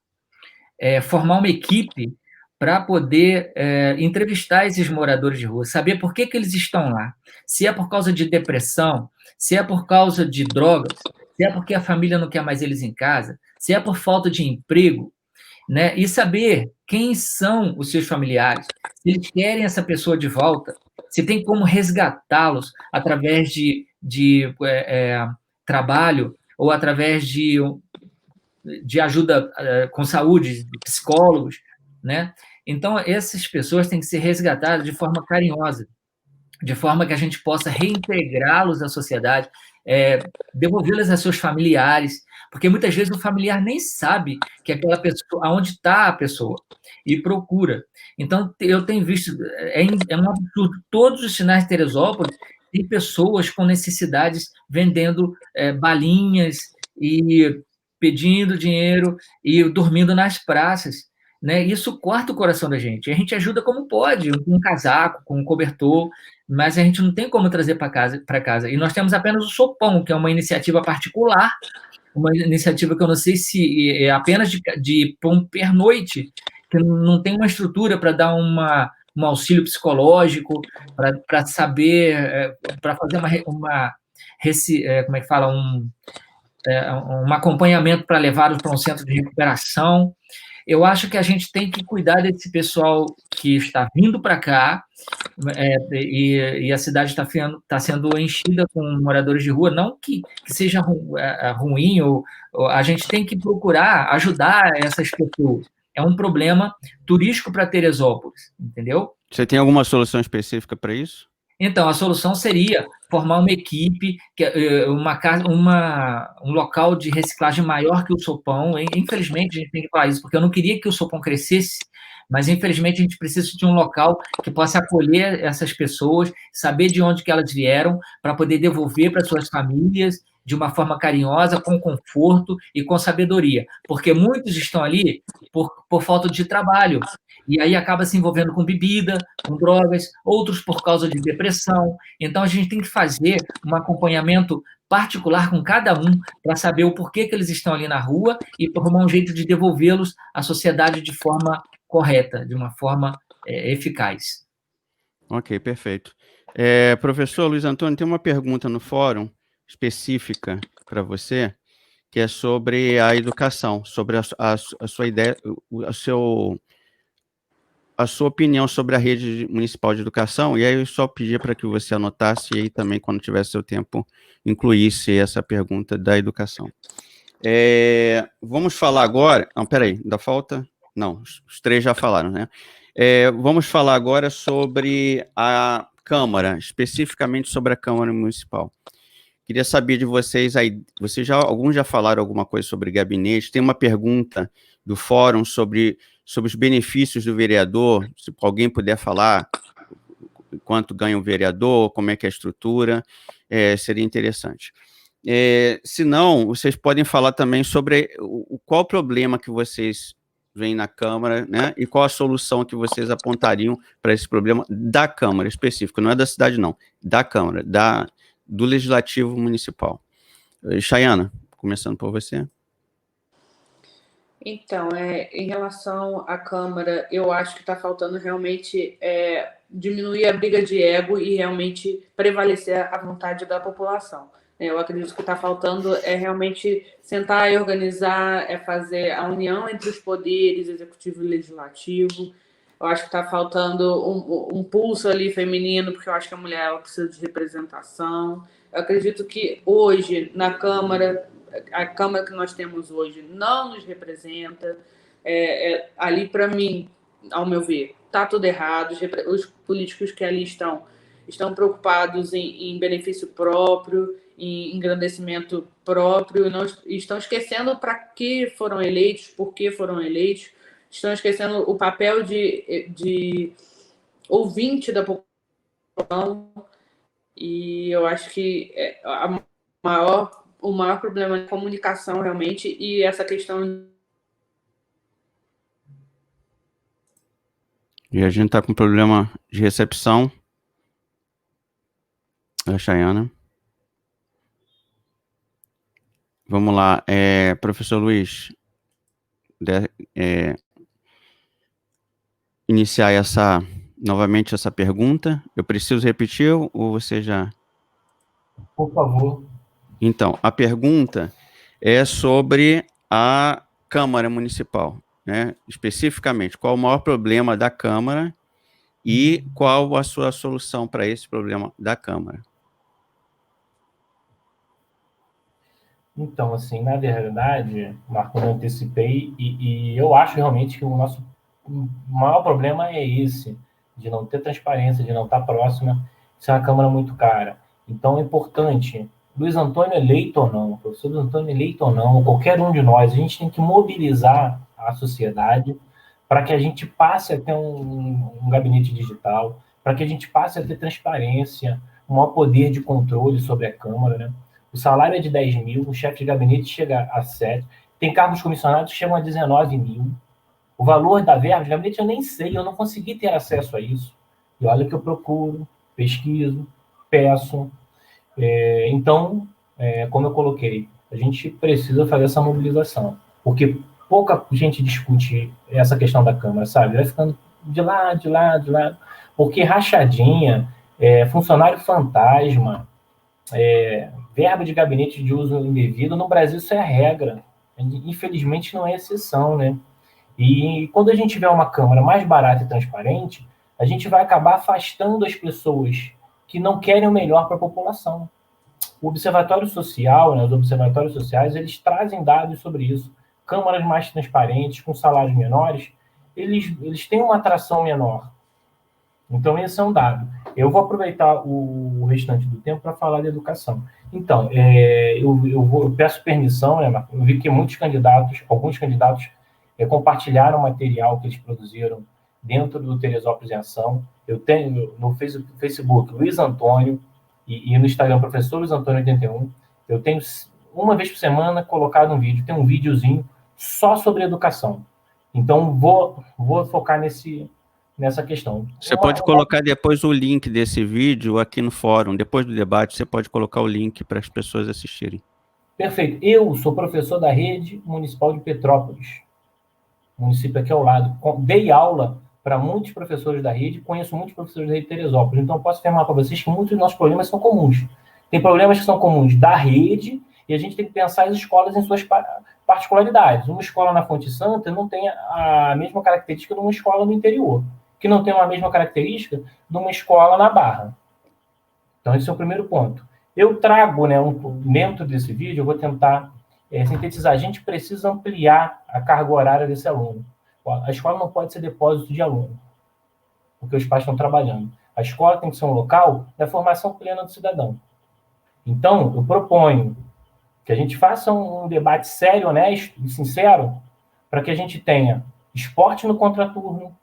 formar uma equipe para poder entrevistar esses moradores de rua, saber por que eles estão lá. Se é por causa de depressão, se é por causa de drogas, se é porque a família não quer mais eles em casa, se é por falta de emprego, né? E saber quem são os seus familiares, se eles querem essa pessoa de volta, se tem como resgatá-los através de trabalho ou através de ajuda com saúde, de psicólogos, né? Então, essas pessoas têm que ser resgatadas de forma carinhosa, de forma que a gente possa reintegrá-los à sociedade, devolvê-los a seus familiares, porque muitas vezes o familiar nem sabe que aquela pessoa, aonde está a pessoa, e procura. Então, eu tenho visto, um absurdo, todos os sinais de Teresópolis tem pessoas com necessidades vendendo balinhas e pedindo dinheiro e dormindo nas praças, né? Isso corta o coração da gente. A gente ajuda como pode, com um casaco, com um cobertor, mas a gente não tem como trazer para casa. E nós temos apenas o Sopão, que é uma iniciativa particular, uma iniciativa que eu não sei se é apenas de pernoite, que não tem uma estrutura para dar um auxílio psicológico, para saber, para fazer como é que fala, um acompanhamento para levá-los para um centro de recuperação. Eu acho que a gente tem que cuidar desse pessoal que está vindo para cá, e a cidade está sendo enchida com moradores de rua, não que seja ruim, ou a gente tem que procurar ajudar essas pessoas. É um problema turístico para Teresópolis, entendeu? Você tem alguma solução específica para isso? Então, a solução seria formar uma equipe, um local de reciclagem maior que o Sopão. Infelizmente, a gente tem que falar isso, porque eu não queria que o Sopão crescesse, mas, infelizmente, a gente precisa de um local que possa acolher essas pessoas, saber de onde que elas vieram, para poder devolver para suas famílias de uma forma carinhosa, com conforto e com sabedoria. Porque muitos estão ali por falta de trabalho, e aí acaba se envolvendo com bebida, com drogas, outros por causa de depressão. Então, a gente tem que fazer um acompanhamento particular com cada um para saber o porquê que eles estão ali na rua e arrumar um jeito de devolvê-los à sociedade de forma correta, de uma forma eficaz. Ok, perfeito. Professor Luiz Antônio, tem uma pergunta no fórum específica para você, que é sobre a educação, sobre a sua ideia, a sua opinião sobre a rede municipal de educação, e aí eu só pedi para que você anotasse e aí também, quando tivesse seu tempo, incluísse essa pergunta da educação. Vamos falar agora... Não, peraí, ainda falta... Não, os três já falaram, né? Vamos falar agora sobre a Câmara, especificamente sobre a Câmara Municipal. Queria saber de vocês aí, alguns já falaram alguma coisa sobre gabinete, tem uma pergunta do fórum sobre os benefícios do vereador, se alguém puder falar quanto ganha o vereador, como é que é a estrutura, seria interessante. Se não, vocês podem falar também sobre qual o problema que vocês veem na Câmara, né, e qual a solução que vocês apontariam para esse problema da Câmara específico, não é da cidade não, da Câmara, do Legislativo Municipal. Chayana, começando por você. Então, em relação à Câmara, eu acho que está faltando realmente diminuir a briga de ego e realmente prevalecer a vontade da população. Eu acredito que está faltando realmente sentar e organizar, fazer a união entre os poderes, executivo e legislativo. Eu acho que está faltando um pulso ali feminino, porque eu acho que a mulher ela precisa de representação. Eu acredito que hoje, na Câmara, a Câmara que nós temos hoje não nos representa. Ali, para mim, ao meu ver, está tudo errado. Os políticos que ali estão preocupados em benefício próprio, em engrandecimento próprio, não estão esquecendo para que foram eleitos, por que foram eleitos, estão esquecendo o papel de ouvinte da população, e eu acho que o maior problema é a comunicação, realmente, e essa questão... E a gente está com problema de recepção. A Chayana. Vamos lá, professor Luiz, iniciar novamente essa pergunta. Eu preciso repetir ou você já... Por favor. Então, a pergunta é sobre a Câmara Municipal, né? Especificamente, qual o maior problema da Câmara e qual a sua solução para esse problema da Câmara? Então, assim, na verdade, Marco, eu antecipei, e eu acho realmente que o nosso maior problema é esse, de não ter transparência, de não estar próxima, ser uma Câmara muito cara. Então, é importante, Luiz Antônio eleito ou não, professor Luiz Antônio eleito ou não, qualquer um de nós, a gente tem que mobilizar a sociedade para que a gente passe a ter um gabinete digital, para que a gente passe a ter transparência, um maior poder de controle sobre a Câmara, né? O salário é de 10 mil, o chefe de gabinete chega a 7, tem cargos comissionados que chegam a 19 mil. O valor da verba de gabinete eu nem sei, eu não consegui ter acesso a isso. E olha que eu procuro, pesquiso, peço. Então, como eu coloquei, a gente precisa fazer essa mobilização, porque pouca gente discute essa questão da Câmara, sabe? Vai ficando de lado, porque rachadinha, funcionário fantasma, verba de gabinete de uso indevido. No Brasil isso é a regra, infelizmente não é exceção, né? E quando a gente tiver uma Câmara mais barata e transparente, a gente vai acabar afastando as pessoas que não querem o melhor para a população. O Observatório Social, né, os observatórios sociais, eles trazem dados sobre isso. Câmaras mais transparentes, com salários menores, eles têm uma atração menor. Então, esse é um dado. Eu vou aproveitar o restante do tempo para falar de educação. Então, eu peço permissão, né, Marcos? Eu vi que alguns candidatos compartilharam material que eles produziram dentro do Teresópolis em Ação. Eu tenho no Facebook Luiz Antônio e no Instagram Professor Luiz Antônio 81. Eu tenho, uma vez por semana, colocado um vídeo. Tem um videozinho só sobre educação. Então, vou focar nessa questão. Você pode colocar depois o link desse vídeo aqui no fórum. Depois do debate, você pode colocar o link para as pessoas assistirem. Perfeito. Eu sou professor da Rede Municipal de Petrópolis, município aqui ao lado. Dei aula para muitos professores da rede, conheço muitos professores da rede de Teresópolis, então posso afirmar para vocês que muitos dos nossos problemas são comuns. Tem problemas que são comuns da rede, e a gente tem que pensar as escolas em suas particularidades. Uma escola na Fonte Santa não tem a mesma característica de uma escola no interior, que não tem a mesma característica de uma escola na Barra. Então, esse é o primeiro ponto. Eu trago, né, dentro desse vídeo, eu vou tentar sintetizar. A gente precisa ampliar a carga horária desse aluno. A escola não pode ser depósito de aluno, porque os pais estão trabalhando. A escola tem que ser um local da formação plena do cidadão. Então, eu proponho que a gente faça um debate sério, honesto e sincero, para que a gente tenha esporte no contraturno,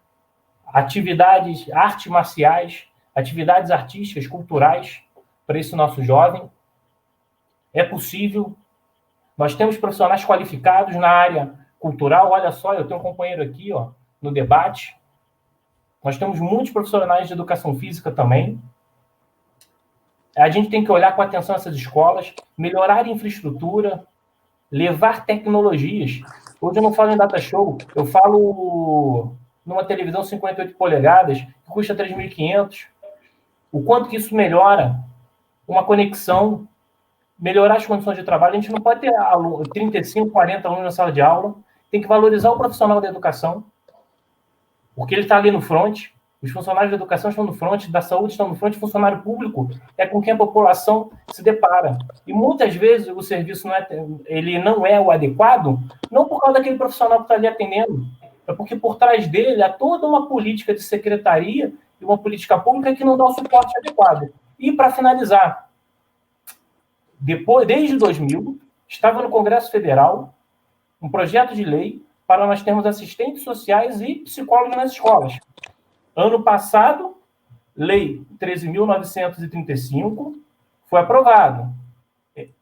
atividades, artes marciais, atividades artísticas, culturais, para esse nosso jovem. É possível. Nós temos profissionais qualificados na área cultural. Olha só, eu tenho um companheiro aqui, ó, no debate. Nós temos muitos profissionais de educação física também. A gente tem que olhar com atenção essas escolas, melhorar a infraestrutura, levar tecnologias. Hoje eu não falo em data show, eu falo numa televisão 58 polegadas, que custa 3.500. O quanto que isso melhora uma conexão, melhorar as condições de trabalho. A gente não pode ter 35, 40 alunos na sala de aula. Tem que valorizar o profissional da educação, porque ele está ali no front. Os funcionários da educação estão no front, da saúde estão no front, o funcionário público é com quem a população se depara. E muitas vezes o serviço não é o adequado, não por causa daquele profissional que está ali atendendo, é porque por trás dele há toda uma política de secretaria e uma política pública que não dá o suporte adequado. E, para finalizar, desde 2000, estava no Congresso Federal um projeto de lei para nós termos assistentes sociais e psicólogos nas escolas. Ano passado, Lei 13.935 foi aprovado.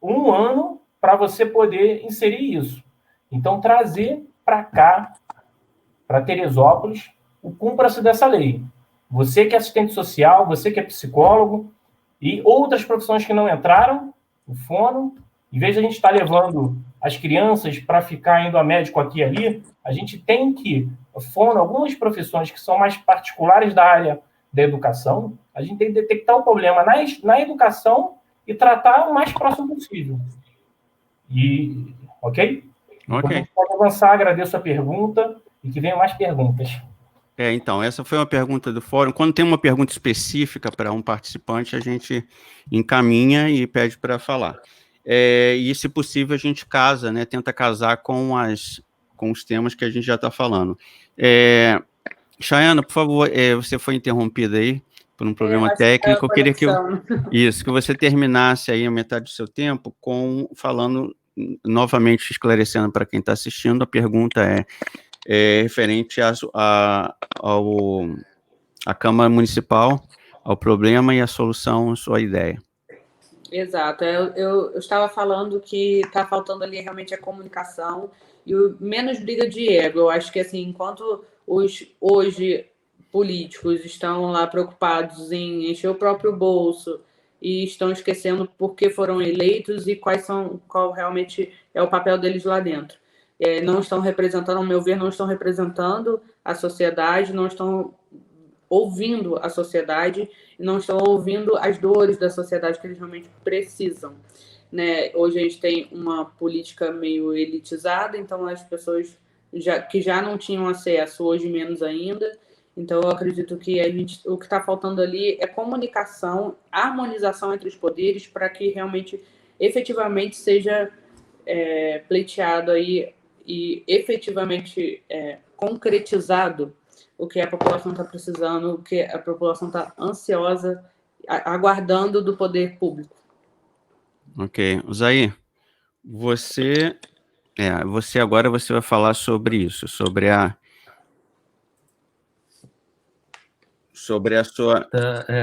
Um ano para você poder inserir isso. Então, trazer para cá, para Teresópolis, o cumpra-se dessa lei. Você que é assistente social, você que é psicólogo e outras profissões que não entraram, o fono, em vez de a gente estar levando as crianças para ficar indo a médico aqui e ali, a gente tem que, fono, algumas profissões que são mais particulares da área da educação, a gente tem que detectar o problema na educação e tratar o mais próximo possível. E, ok? Ok. Então, pode avançar, agradeço a pergunta e que venham mais perguntas. Então, essa foi uma pergunta do fórum. Quando tem uma pergunta específica para um participante, a gente encaminha e pede para falar. E, se possível, a gente casa, né? Tenta casar com os temas que a gente já está falando. Chayana, por favor, você foi interrompida aí por um problema técnico. Eu queria que você terminasse aí a metade do seu tempo falando, novamente esclarecendo para quem está assistindo, a pergunta referente à Câmara Municipal, ao problema e a solução, sua ideia. Exato. Eu estava falando que está faltando ali realmente a comunicação e menos briga de ego. Eu acho que, assim, enquanto hoje políticos estão lá preocupados em encher o próprio bolso e estão esquecendo por que foram eleitos e qual realmente é o papel deles lá dentro. Não estão representando, ao meu ver, não estão representando a sociedade, não estão ouvindo a sociedade e não estão ouvindo as dores da sociedade que eles realmente precisam. Né? Hoje a gente tem uma política meio elitizada, então as pessoas que já não tinham acesso, hoje menos ainda. Então eu acredito que o que está faltando ali é comunicação, harmonização entre os poderes para que realmente, efetivamente, seja pleiteado aí e efetivamente concretizado o que a população está precisando, o que a população está ansiosa, aguardando do poder público. Ok. Zair, você agora vai falar sobre isso, sobre a sua...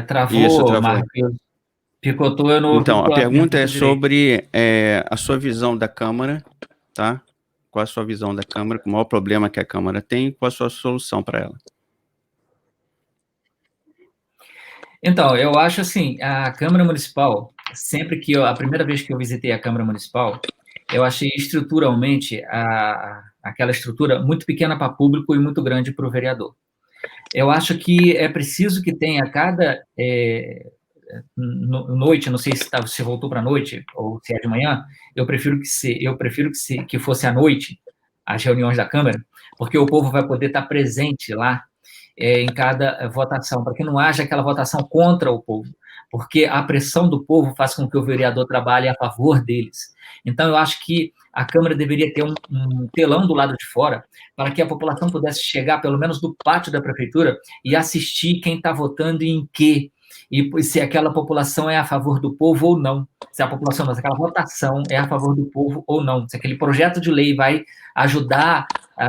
Travou, isso, travou. Marcos. Picotou, eu não ouvi. Então, a pergunta é sobre a sua visão da Câmara, tá? Qual a sua visão da Câmara, o maior problema que a Câmara tem e qual a sua solução para ela? Então, eu acho assim, a Câmara Municipal, a primeira vez que eu visitei a Câmara Municipal, eu achei estruturalmente aquela estrutura muito pequena para público e muito grande para o vereador. Eu acho que é preciso que tenha cada noite, não sei se voltou para a noite ou se é de manhã, eu prefiro que fosse à noite as reuniões da Câmara, porque o povo vai poder estar presente lá em cada votação, para que não haja aquela votação contra o povo, porque a pressão do povo faz com que o vereador trabalhe a favor deles. Então, eu acho que a Câmara deveria ter um telão do lado de fora, para que a população pudesse chegar, pelo menos do pátio da prefeitura, e assistir quem está votando e em quê, e se aquela população é a favor do povo ou não, se aquela votação é a favor do povo ou não, se aquele projeto de lei vai ajudar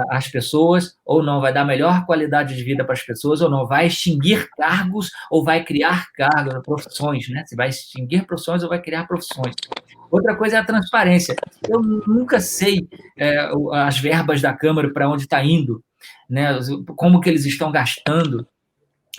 as pessoas ou não, vai dar melhor qualidade de vida para as pessoas ou não, vai extinguir cargos ou vai criar cargos, profissões, né? Se vai extinguir profissões ou vai criar profissões. Outra coisa é a transparência. Eu nunca sei as verbas da Câmara para onde está indo, né? Como que eles estão gastando.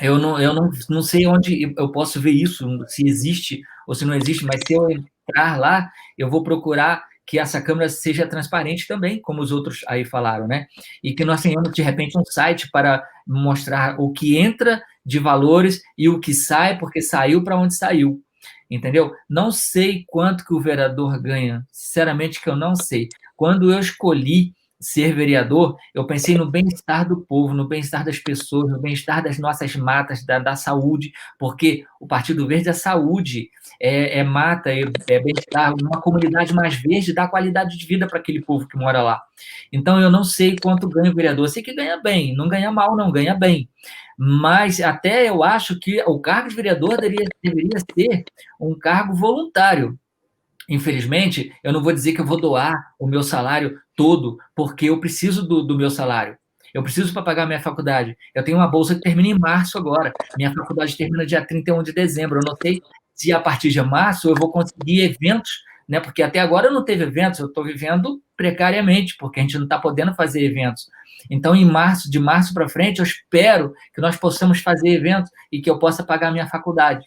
Eu não sei onde eu posso ver isso, se existe ou se não existe, mas se eu entrar lá, eu vou procurar que essa Câmara seja transparente também, como os outros aí falaram, né? E que nós tenhamos, de repente, um site para mostrar o que entra de valores e o que sai, porque saiu para onde saiu, entendeu? Não sei quanto que o vereador ganha, sinceramente que eu não sei. Quando eu escolhi ser vereador, eu pensei no bem-estar do povo, no bem-estar das pessoas, no bem-estar das nossas matas, da saúde, porque o Partido Verde é saúde, é mata, é bem-estar, uma comunidade mais verde dá qualidade de vida para aquele povo que mora lá. Então, eu não sei quanto ganha o vereador, eu sei que ganha bem, não ganha mal, não, ganha bem. Mas até eu acho que o cargo de vereador deveria ser um cargo voluntário. Infelizmente, eu não vou dizer que eu vou doar o meu salário todo, porque eu preciso do meu salário. Eu preciso para pagar minha faculdade. Eu tenho uma bolsa que termina em março agora. Minha faculdade termina dia 31 de dezembro. Eu não sei se a partir de março eu vou conseguir eventos, né? Porque até agora eu não teve eventos, eu estou vivendo precariamente, porque a gente não está podendo fazer eventos. Então, de março para frente, eu espero que nós possamos fazer eventos e que eu possa pagar a minha faculdade.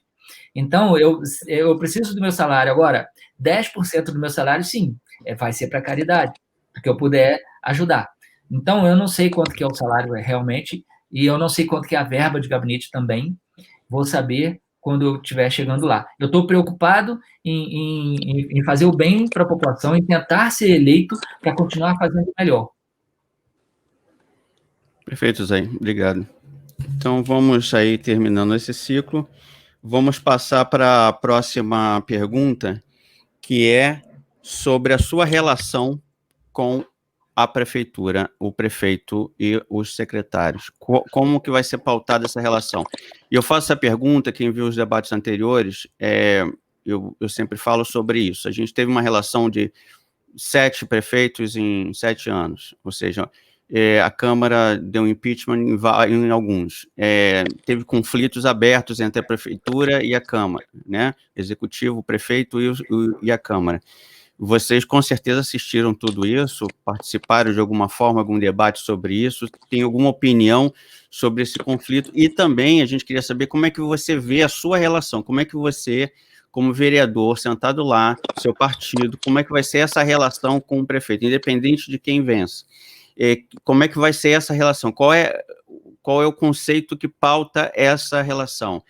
Então, eu preciso do meu salário. Agora, 10% do meu salário, sim, vai ser para caridade, porque eu puder ajudar. Então, eu não sei quanto que é o salário realmente, e eu não sei quanto que é a verba de gabinete também. Vou saber quando eu estiver chegando lá. Eu estou preocupado em fazer o bem para a população, em tentar ser eleito para continuar fazendo melhor. Perfeito, Zé. Obrigado. Então, vamos aí terminando esse ciclo. Vamos passar para a próxima pergunta, que é sobre a sua relação com a prefeitura, o prefeito e os secretários. Como que vai ser pautada essa relação? E eu faço essa pergunta, quem viu os debates anteriores, eu sempre falo sobre isso. A gente teve uma relação de 7 prefeitos em 7 anos, ou seja, a Câmara deu impeachment em alguns. Teve conflitos abertos entre a Prefeitura e a Câmara, né? Executivo, o prefeito e a Câmara. Vocês, com certeza, assistiram tudo isso, participaram de alguma forma, algum debate sobre isso, tem alguma opinião sobre esse conflito? E também a gente queria saber como é que você vê a sua relação, como é que você, como vereador, sentado lá, seu partido, como é que vai ser essa relação com o prefeito, independente de quem vença? Como é que vai ser essa relação? qual é o conceito que pauta essa relação?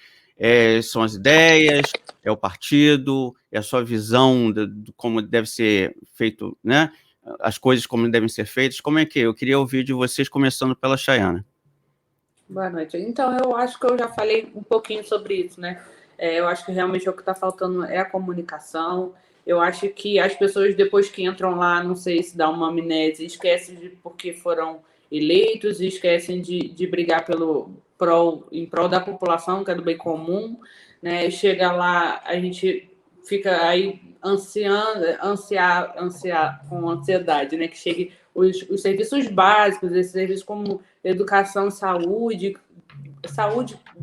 São as ideias, é o partido, é a sua visão de como deve ser feito, né? As coisas como devem ser feitas. Como é que é? Eu queria ouvir de vocês, começando pela Chayana. Boa noite. Então, eu acho que eu já falei um pouquinho sobre isso, né? Eu acho que realmente o que está faltando é a comunicação. Eu acho que as pessoas, depois que entram lá, não sei se dá uma amnésia, esquecem de porque foram eleitos, esquecem de brigar em prol da população, que é do bem comum, né? Chega lá, a gente fica aí ansiar com ansiedade, né? Que chegue os serviços básicos, esses serviços como educação, saúde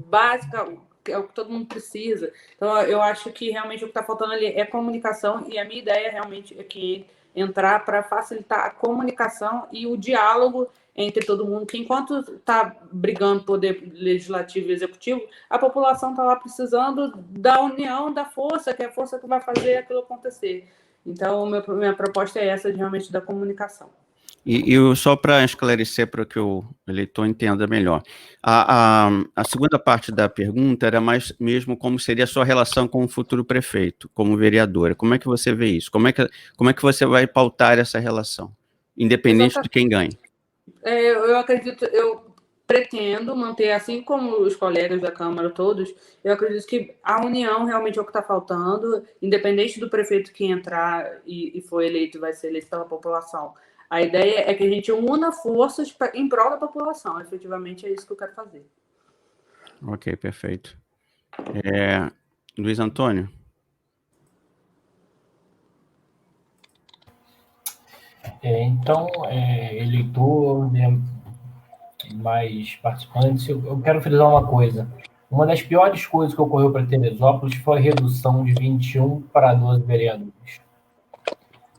básica, é o que todo mundo precisa. Então, eu acho que realmente o que está faltando ali é comunicação, e a minha ideia realmente é que entrar para facilitar a comunicação e o diálogo entre todo mundo, que enquanto está brigando poder legislativo e executivo, a população está lá precisando da união, da força, que é a força que vai fazer aquilo acontecer. Então, minha proposta é essa, realmente, da comunicação. E só para esclarecer, para que o eleitor entenda melhor, a segunda parte da pergunta era mais mesmo como seria a sua relação com o futuro prefeito, como vereadora. Como é que você vê isso? Como é que você vai pautar essa relação, independente de quem ganhe? Eu acredito, eu pretendo manter, assim como os colegas da Câmara todos, eu acredito que a união realmente é o que está faltando, independente do prefeito que entrar e for eleito, vai ser eleito pela população. A ideia é que a gente una forças em prol da população. Efetivamente, é isso que eu quero fazer. Ok, perfeito. Luiz Antônio? Então, eleitor, né, mais participantes, eu quero frisar uma coisa. Uma das piores coisas que ocorreu para Teresópolis foi a redução de 21 para 12 vereadores.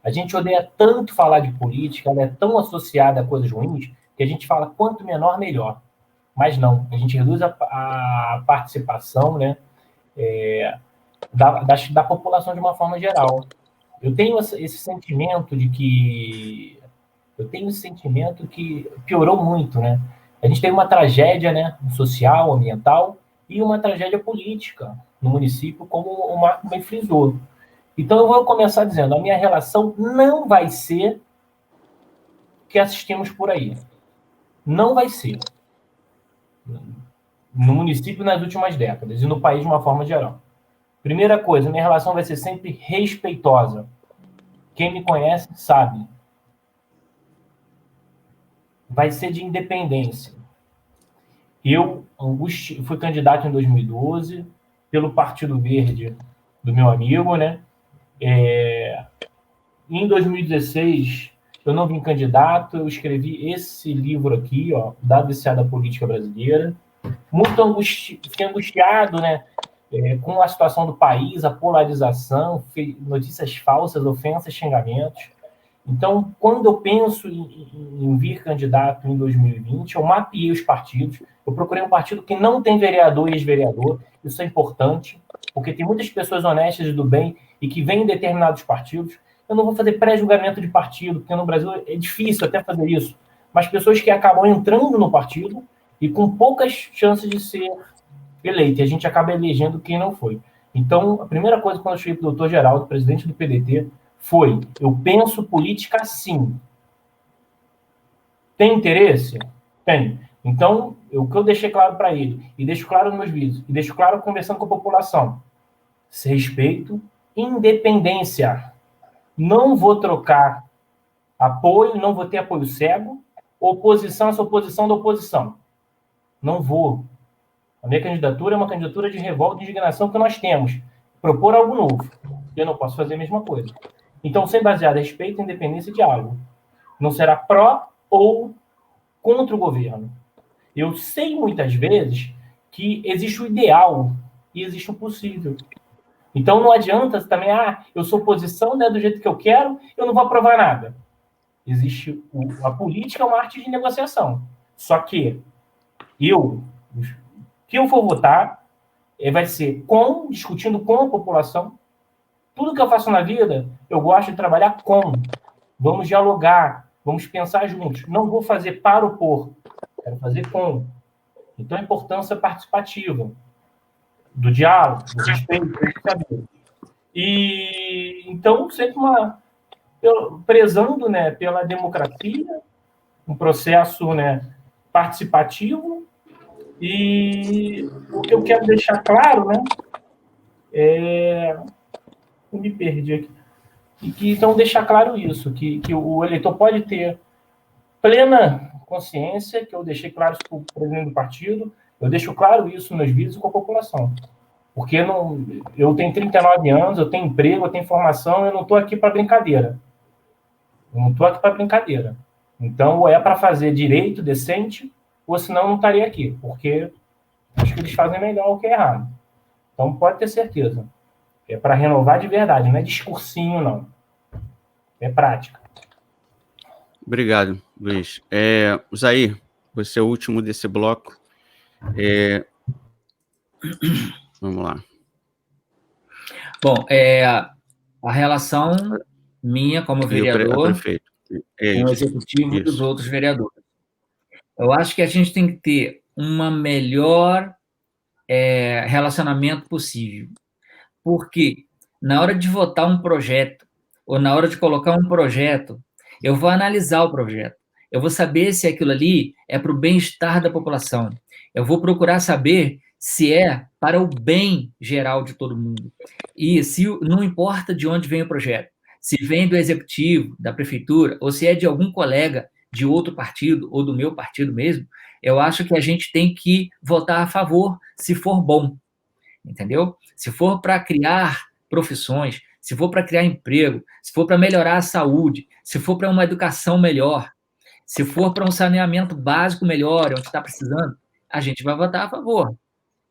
A gente odeia tanto falar de política, ela é tão associada a coisas ruins, que a gente fala quanto menor, melhor. Mas não, a gente reduz a participação, né, da população de uma forma geral. Eu tenho esse sentimento que piorou muito, né? A gente tem uma tragédia, né, social, ambiental, e uma tragédia política no município, como o Marco bem frisou. Então, eu vou começar dizendo, a minha relação não vai ser que assistimos por aí. Não vai ser. No município, nas últimas décadas, e no país de uma forma geral. Primeira coisa, minha relação vai ser sempre respeitosa. Quem me conhece sabe. Vai ser de independência. Eu, fui candidato em 2012 pelo Partido Verde do meu amigo, né? Em 2016, eu não vim candidato, eu escrevi esse livro aqui, ó, Dado Viciado da Política Brasileira. Fiquei angustiado, né? Com a situação do país, a polarização, notícias falsas, ofensas, xingamentos. Então, quando eu penso em vir candidato em 2020, eu mapeei os partidos, eu procurei um partido que não tem vereador e ex-vereador, isso é importante, porque tem muitas pessoas honestas e do bem e que vêm em determinados partidos. Eu não vou fazer pré-julgamento de partido, porque no Brasil é difícil até fazer isso, mas pessoas que acabam entrando no partido e com poucas chances de ser eleito, e a gente acaba elegendo quem não foi. Então, a primeira coisa quando eu cheguei para o doutor Geraldo, presidente do PDT, foi, eu penso política assim. Tem interesse? Tem. Então, o que eu deixei claro para ele, e deixo claro nos meus vídeos, e deixo claro conversando com a população, respeito, independência. Não vou trocar apoio, não vou ter apoio cego, oposição, essa oposição da oposição. Não vou. A minha candidatura é uma candidatura de revolta e indignação que nós temos. Propor algo novo. Eu não posso fazer a mesma coisa. Então, sem baseado em respeito, independência e diálogo. Não será pró ou contra o governo. Eu sei muitas vezes que existe o ideal e existe o possível. Então, não adianta também, eu sou oposição, né, do jeito que eu quero, eu não vou aprovar nada. Existe a política, é uma arte de negociação. Só que que eu for votar, vai ser discutindo com a população. Tudo que eu faço na vida, eu gosto de trabalhar com. Vamos dialogar, vamos pensar juntos. Não vou fazer para o por, quero fazer com. Então, a importância participativa, do diálogo, do respeito, do saber. E, então, sempre prezando, né, pela democracia, um processo, né, participativo. E o que eu quero deixar claro, né, eu me perdi aqui. Então, deixar claro isso, que o eleitor pode ter plena consciência, que eu deixei claro isso para o presidente do partido, eu deixo claro isso nos vídeos com a população. Porque eu tenho 39 anos, eu tenho emprego, eu tenho formação, eu não estou aqui para brincadeira. Então, ou é para fazer direito, decente, ou senão eu não estaria aqui, porque acho que eles fazem melhor o que é errado. Então, pode ter certeza. É para renovar de verdade, não é discursinho, não. É prática. Obrigado, Luiz. Zair, você é o último desse bloco. Vamos lá. Bom, a relação minha como vereador com o executivo dos outros vereadores. Eu acho que a gente tem que ter uma melhor relacionamento possível. Porque na hora de votar um projeto, ou na hora de colocar um projeto, eu vou analisar o projeto. Eu vou saber se aquilo ali é para o bem-estar da população. Eu vou procurar saber se é para o bem geral de todo mundo. E se não importa de onde vem o projeto, se vem do executivo, da prefeitura, ou se é de algum colega de outro partido, ou do meu partido mesmo, eu acho que a gente tem que votar a favor se for bom. Entendeu? Se for para criar profissões, se for para criar emprego, se for para melhorar a saúde, se for para uma educação melhor, se for para um saneamento básico melhor, onde está precisando, a gente vai votar a favor.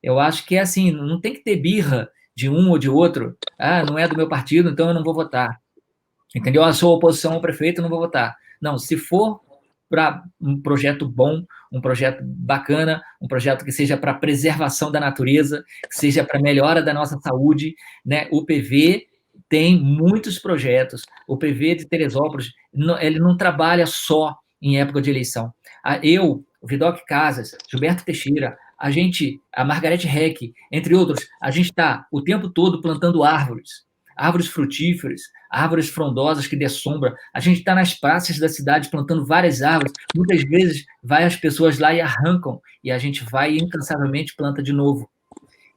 Eu acho que é assim, não tem que ter birra de um ou de outro. Ah, não é do meu partido, então eu não vou votar. Entendeu? Eu sou oposição ao prefeito, não vou votar. Não, se for para um projeto bom, um projeto bacana, um projeto que seja para preservação da natureza, que seja para melhora da nossa saúde, né? O PV tem muitos projetos. O PV de Teresópolis, ele não trabalha só em época de eleição. Eu, o Vidocq Casas, Gilberto Teixeira, a Margarete Heck, entre outros, a gente está o tempo todo plantando árvores frutíferas, árvores frondosas que dê sombra. A gente está nas praças da cidade plantando várias árvores. Muitas vezes vai as pessoas lá e arrancam, e a gente vai e incansavelmente planta de novo.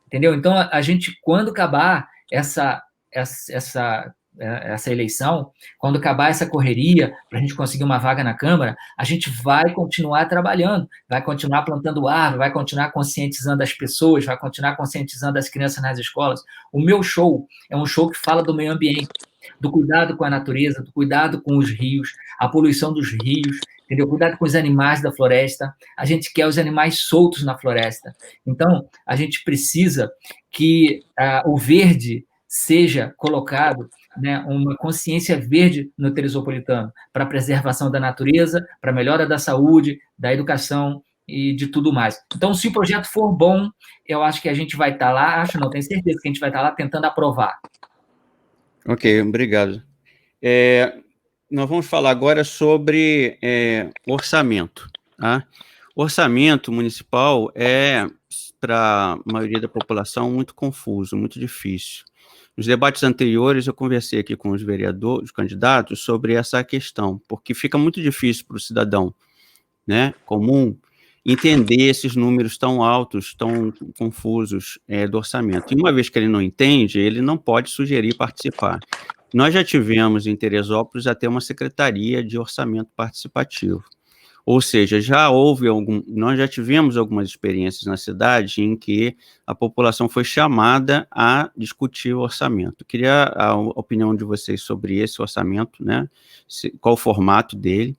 Entendeu? Então, a gente, quando acabar essa eleição, quando acabar essa correria, para a gente conseguir uma vaga na Câmara, a gente vai continuar trabalhando, vai continuar plantando árvore, vai continuar conscientizando as pessoas, vai continuar conscientizando as crianças nas escolas. O meu show é um show que fala do meio ambiente, do cuidado com a natureza, do cuidado com os rios, a poluição dos rios, entendeu? Cuidado com os animais da floresta. A gente quer os animais soltos na floresta. Então, a gente precisa que o verde seja colocado, né, uma consciência verde no Teresopolitano, para a preservação da natureza, para a melhora da saúde, da educação e de tudo mais. Então, se o projeto for bom, eu acho que a gente vai estar lá, tenho certeza que a gente vai estar lá tentando aprovar. Ok, obrigado. Nós vamos falar agora sobre orçamento. Tá? Orçamento municipal é, para a maioria da população, muito confuso, muito difícil. Nos debates anteriores, eu conversei aqui com os vereadores, os candidatos, sobre essa questão, porque fica muito difícil para o cidadão, né, comum entender esses números tão altos, tão confusos do orçamento. E uma vez que ele não entende, ele não pode sugerir participar. Nós já tivemos em Teresópolis até uma secretaria de orçamento participativo. Ou seja, nós já tivemos algumas experiências na cidade em que a população foi chamada a discutir o orçamento. Queria a opinião de vocês sobre esse orçamento, né? Qual o formato dele,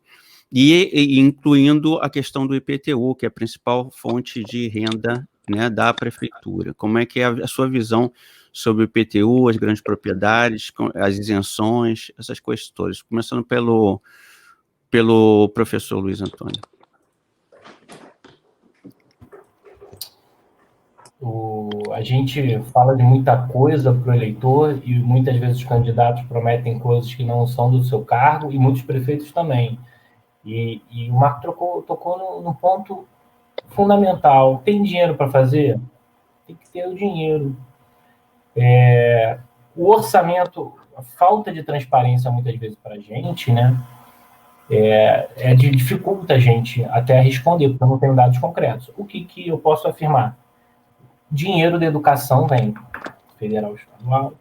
e incluindo a questão do IPTU, que é a principal fonte de renda, né, da prefeitura. Como é que é a sua visão sobre o IPTU, as grandes propriedades, as isenções, essas coisas todas? Começando pelo professor Luiz Antônio. A gente fala de muita coisa para o eleitor e muitas vezes os candidatos prometem coisas que não são do seu cargo e muitos prefeitos também. E o Marco tocou num ponto fundamental. Tem dinheiro para fazer? Tem que ter o dinheiro. O orçamento, a falta de transparência muitas vezes para a gente, né? Dificulta a gente até responder, porque eu não tenho dados concretos. O que eu posso afirmar? Dinheiro da educação vem, federal, estadual,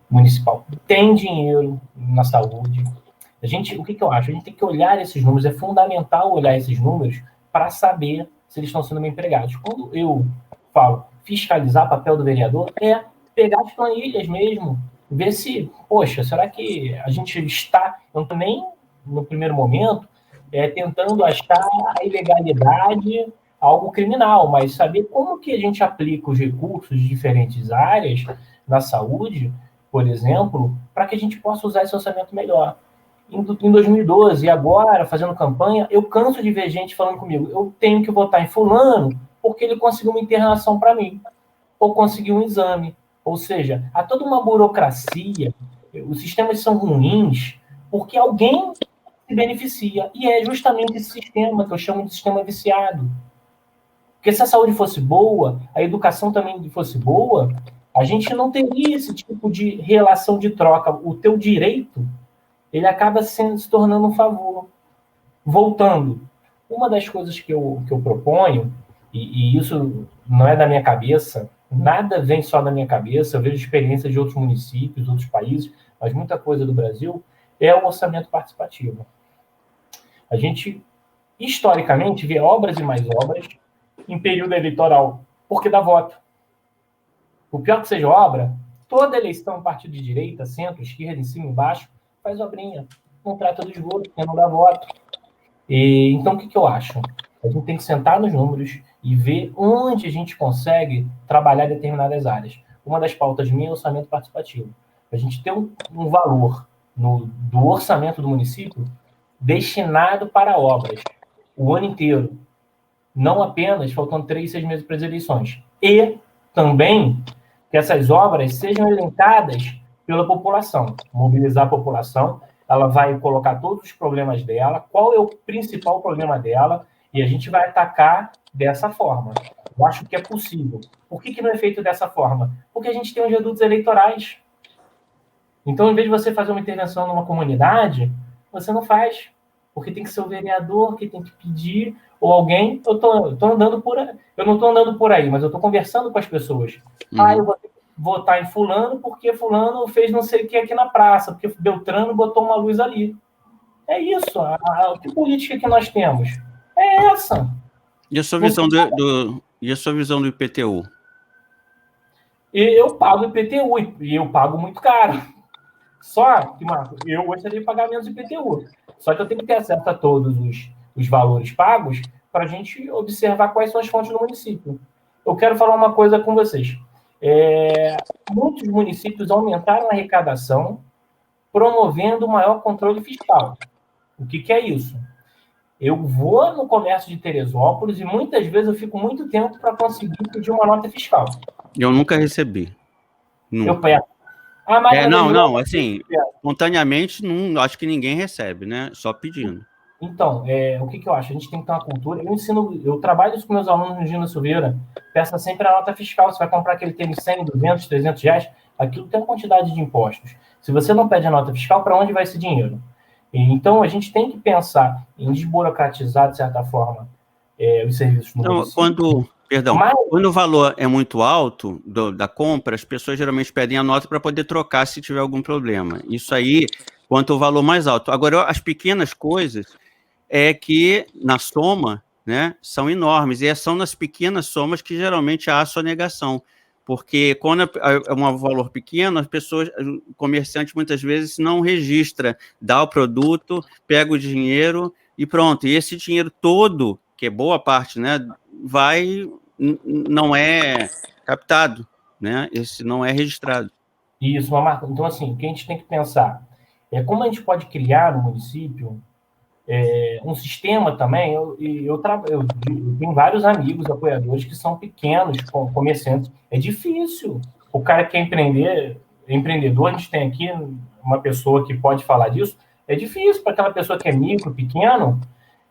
municipal. Tem dinheiro na saúde. O que eu acho? A gente tem que olhar esses números, é fundamental olhar esses números para saber se eles estão sendo bem empregados. Quando eu falo fiscalizar papel do vereador, é pegar as planilhas mesmo, ver se, poxa, será que a gente está, não também no primeiro momento, tentando achar a ilegalidade, algo criminal, mas saber como que a gente aplica os recursos de diferentes áreas na saúde, por exemplo, para que a gente possa usar esse orçamento melhor. Em 2012, e agora, fazendo campanha, eu canso de ver gente falando comigo, eu tenho que votar em fulano porque ele conseguiu uma internação para mim, ou conseguiu um exame. Ou seja, há toda uma burocracia, os sistemas são ruins, porque alguém se beneficia. E é justamente esse sistema que eu chamo de sistema viciado. Porque se a saúde fosse boa, a educação também fosse boa, a gente não teria esse tipo de relação de troca. O teu direito, ele acaba se tornando um favor. Voltando, uma das coisas que eu proponho, e isso não é da minha cabeça, nada vem só da minha cabeça, eu vejo experiências de outros municípios, outros países, mas muita coisa do Brasil, é o orçamento participativo. A gente, historicamente, vê obras e mais obras em período eleitoral, porque dá voto. O pior que seja obra, toda eleição, partido de direita, centro, esquerda, em cima e embaixo, faz obrinha. Não trata do esgoto, porque não dá voto. Então, o que eu acho? A gente tem que sentar nos números e ver onde a gente consegue trabalhar determinadas áreas. Uma das pautas minha é o orçamento participativo. A gente ter um valor do orçamento do município destinado para obras o ano inteiro. Não apenas faltando 3, 6 meses para as eleições. E também que essas obras sejam elencadas pela população. Mobilizar a população, ela vai colocar todos os problemas dela, qual é o principal problema dela, e a gente vai atacar dessa forma. Eu acho que é possível. Por que não é feito dessa forma? Porque a gente tem os redutos eleitorais. Então, em vez de você fazer uma intervenção numa comunidade, você não faz. Porque tem que ser o vereador que tem que pedir, ou alguém. Eu tô andando por aí. Eu não estou andando por aí, mas eu estou conversando com as pessoas. Eu vou ter que votar em fulano porque fulano fez não sei o que aqui na praça, porque Beltrano botou uma luz ali. É isso. Que política que nós temos? É essa. E a sua visão do IPTU? Eu pago IPTU, e eu pago muito caro. Só que, Marco, eu gostaria de pagar menos IPTU. Só que eu tenho que ter acesso a todos os valores pagos para a gente observar quais são as fontes do município. Eu quero falar uma coisa com vocês. Muitos municípios aumentaram a arrecadação promovendo maior controle fiscal. O que é isso? Eu vou no comércio de Teresópolis e muitas vezes eu fico muito tempo para conseguir pedir uma nota fiscal. Eu nunca recebi. Nunca. Eu peço. Assim, espontaneamente, não, acho que ninguém recebe, né? Só pedindo. Então, o que eu acho? A gente tem que ter uma cultura. Eu trabalho isso com meus alunos no Gino Silveira, peça sempre a nota fiscal. Você vai comprar aquele tênis 100, 200, 300 reais, aquilo tem uma quantidade de impostos. Se você não pede a nota fiscal, para onde vai esse dinheiro? Então, a gente tem que pensar em desburocratizar, de certa forma, os serviços no município. Quando o valor é muito alto da compra, as pessoas geralmente pedem a nota para poder trocar se tiver algum problema. Isso aí, quanto ao valor mais alto. Agora, as pequenas coisas é que, na soma, né, são enormes. E são nas pequenas somas que geralmente há a sonegação. Porque quando é um valor pequeno, o comerciante muitas vezes não registra, dá o produto, pega o dinheiro e pronto. E esse dinheiro todo, que é boa parte, né, não é captado, né? Esse não é registrado. Isso, Marco. Então, assim, o que a gente tem que pensar é como a gente pode criar no município um sistema também. Eu tenho vários amigos, apoiadores, que são pequenos comerciantes. É difícil. O cara que quer empreendedor, a gente tem aqui uma pessoa que pode falar disso, é difícil para aquela pessoa que é micro, pequeno,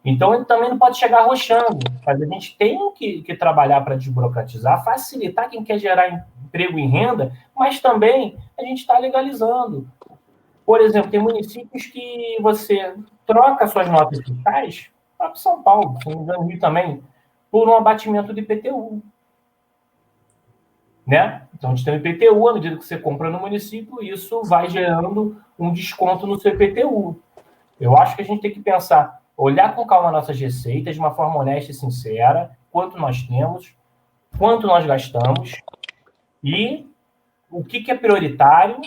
Então, ele também não pode chegar arrochando, mas a gente tem que trabalhar para desburocratizar, facilitar quem quer gerar emprego e renda, mas também a gente está legalizando. Por exemplo, tem municípios que você troca suas notas fiscais, próprio São Paulo, se não me engano, Rio também, por um abatimento do IPTU. Né? Então, a gente tem o IPTU, à medida que você compra no município, isso vai gerando um desconto no seu IPTU. Eu acho que a gente tem que pensar, olhar com calma nossas receitas, de uma forma honesta e sincera, quanto nós temos, quanto nós gastamos, e o que é prioritário,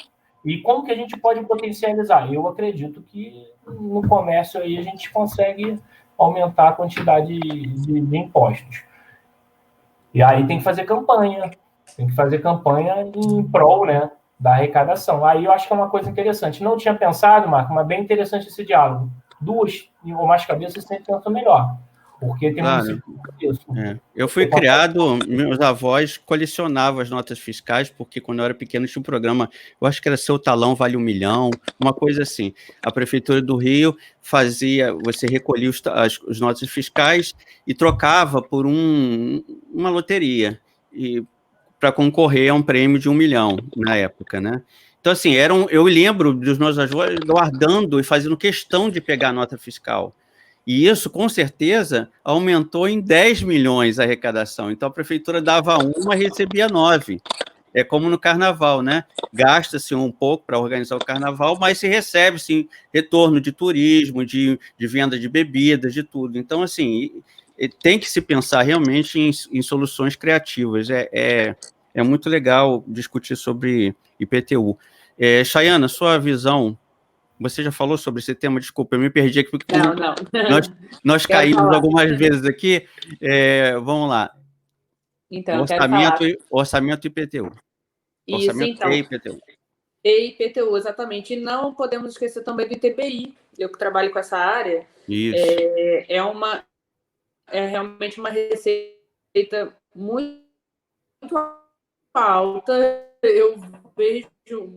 e como que a gente pode potencializar. Eu acredito que no comércio aí a gente consegue aumentar a quantidade de impostos. E aí tem que fazer campanha em prol, né, da arrecadação. Aí eu acho que é uma coisa interessante. Não tinha pensado, Marco, mas bem interessante esse diálogo. 2 ou mais cabeças sempre pensam melhor. Porque tem isso. Eu fui criado, meus avós colecionavam as notas fiscais, porque quando eu era pequeno tinha um programa, eu acho que era Seu Talão Vale 1 Milhão, uma coisa assim. A Prefeitura do Rio você recolhia as notas fiscais e trocava por uma loteria, para concorrer a um prêmio de 1 milhão na época, né? Então, assim, eu lembro dos meus avós guardando e fazendo questão de pegar a nota fiscal. E isso, com certeza, aumentou em 10 milhões a arrecadação. Então, a prefeitura dava 1 e recebia 9. É como no carnaval, né? Gasta-se um pouco para organizar o carnaval, mas se recebe, sim, retorno de turismo, de venda de bebidas, de tudo. Então, assim, tem que se pensar realmente em soluções criativas. É muito legal discutir sobre IPTU. Chayana, sua visão... Você já falou sobre esse tema? Desculpa, eu me perdi aqui. Porque não. Nós caímos algumas vezes aqui. Vamos lá. Então, orçamento e IPTU. Orçamento e IPTU. E IPTU, exatamente. E não podemos esquecer também do ITBI. Eu que trabalho com essa área. Isso. É realmente uma receita muito alta. Eu vejo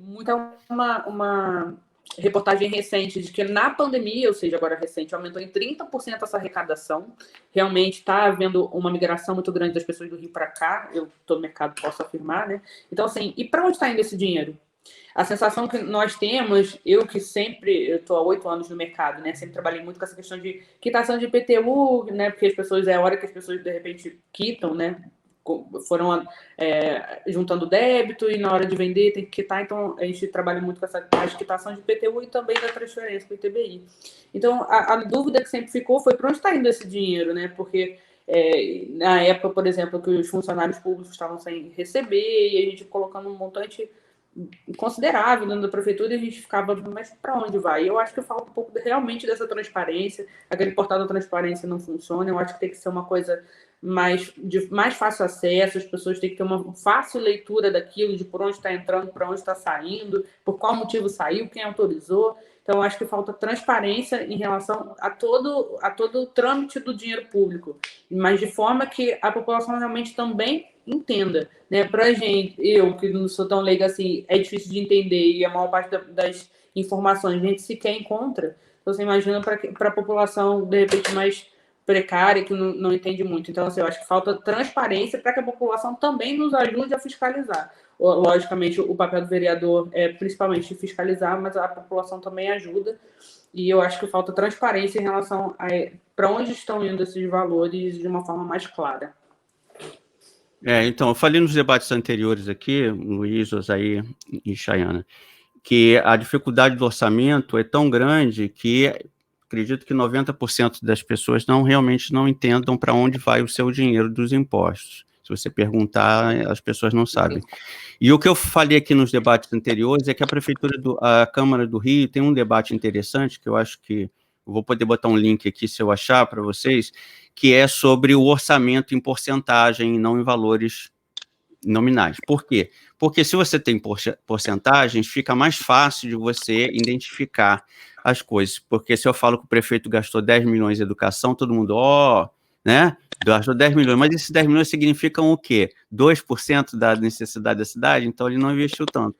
uma reportagem recente de que na pandemia, ou seja, agora recente, aumentou em 30% essa arrecadação. Realmente está havendo uma migração muito grande das pessoas do Rio para cá. Eu estou no mercado, posso afirmar, né? Então, assim, e para onde está indo esse dinheiro? A sensação que nós temos, eu estou há 8 anos no mercado, né? Sempre trabalhei muito com essa questão de quitação de IPTU, né? Porque é a hora que as pessoas, de repente, quitam, né? Foram juntando débito e na hora de vender tem que quitar, então a gente trabalha muito com essa quitação de IPTU e também da transferência para o ITBI. Então, a dúvida que sempre ficou foi para onde está indo esse dinheiro, né? Porque na época, por exemplo, que os funcionários públicos estavam sem receber e a gente colocando um montante considerável dentro da prefeitura, e a gente ficava, mas para onde vai? Eu acho que falta um pouco realmente dessa transparência. Aquele portal da transparência não funciona. Eu acho que tem que ser uma coisa de mais fácil acesso, as pessoas têm que ter uma fácil leitura daquilo, de por onde está entrando, para onde está saindo, por qual motivo saiu, quem autorizou. Então, eu acho que falta transparência em relação a todo o trâmite do dinheiro público, mas de forma que a população realmente também entenda, né? Para a gente, eu que não sou tão leiga assim, é difícil de entender e a maior parte das informações a gente sequer encontra. Então, você imagina para a população, de repente, mais precária, que não entende muito. Então, assim, eu acho que falta transparência para que a população também nos ajude a fiscalizar. Logicamente, o papel do vereador é principalmente fiscalizar, mas a população também ajuda. E eu acho que falta transparência em relação a para onde estão indo esses valores de uma forma mais clara. Então, eu falei nos debates anteriores aqui, Luiz, Osair e Chayana, que a dificuldade do orçamento é tão grande que acredito que 90% das pessoas realmente não entendam para onde vai o seu dinheiro dos impostos. Se você perguntar, as pessoas não sabem. E o que eu falei aqui nos debates anteriores é que a Câmara do Rio tem um debate interessante, que eu acho que eu vou poder botar um link aqui, se eu achar, para vocês, que é sobre o orçamento em porcentagem e não em valores nominais. Por quê? Porque se você tem porcentagens, fica mais fácil de você identificar as coisas. Porque se eu falo que o prefeito gastou 10 milhões em educação, todo mundo, né? Gastou 10 milhões, mas esses 10 milhões significam o quê? 2% da necessidade da cidade, então ele não investiu tanto.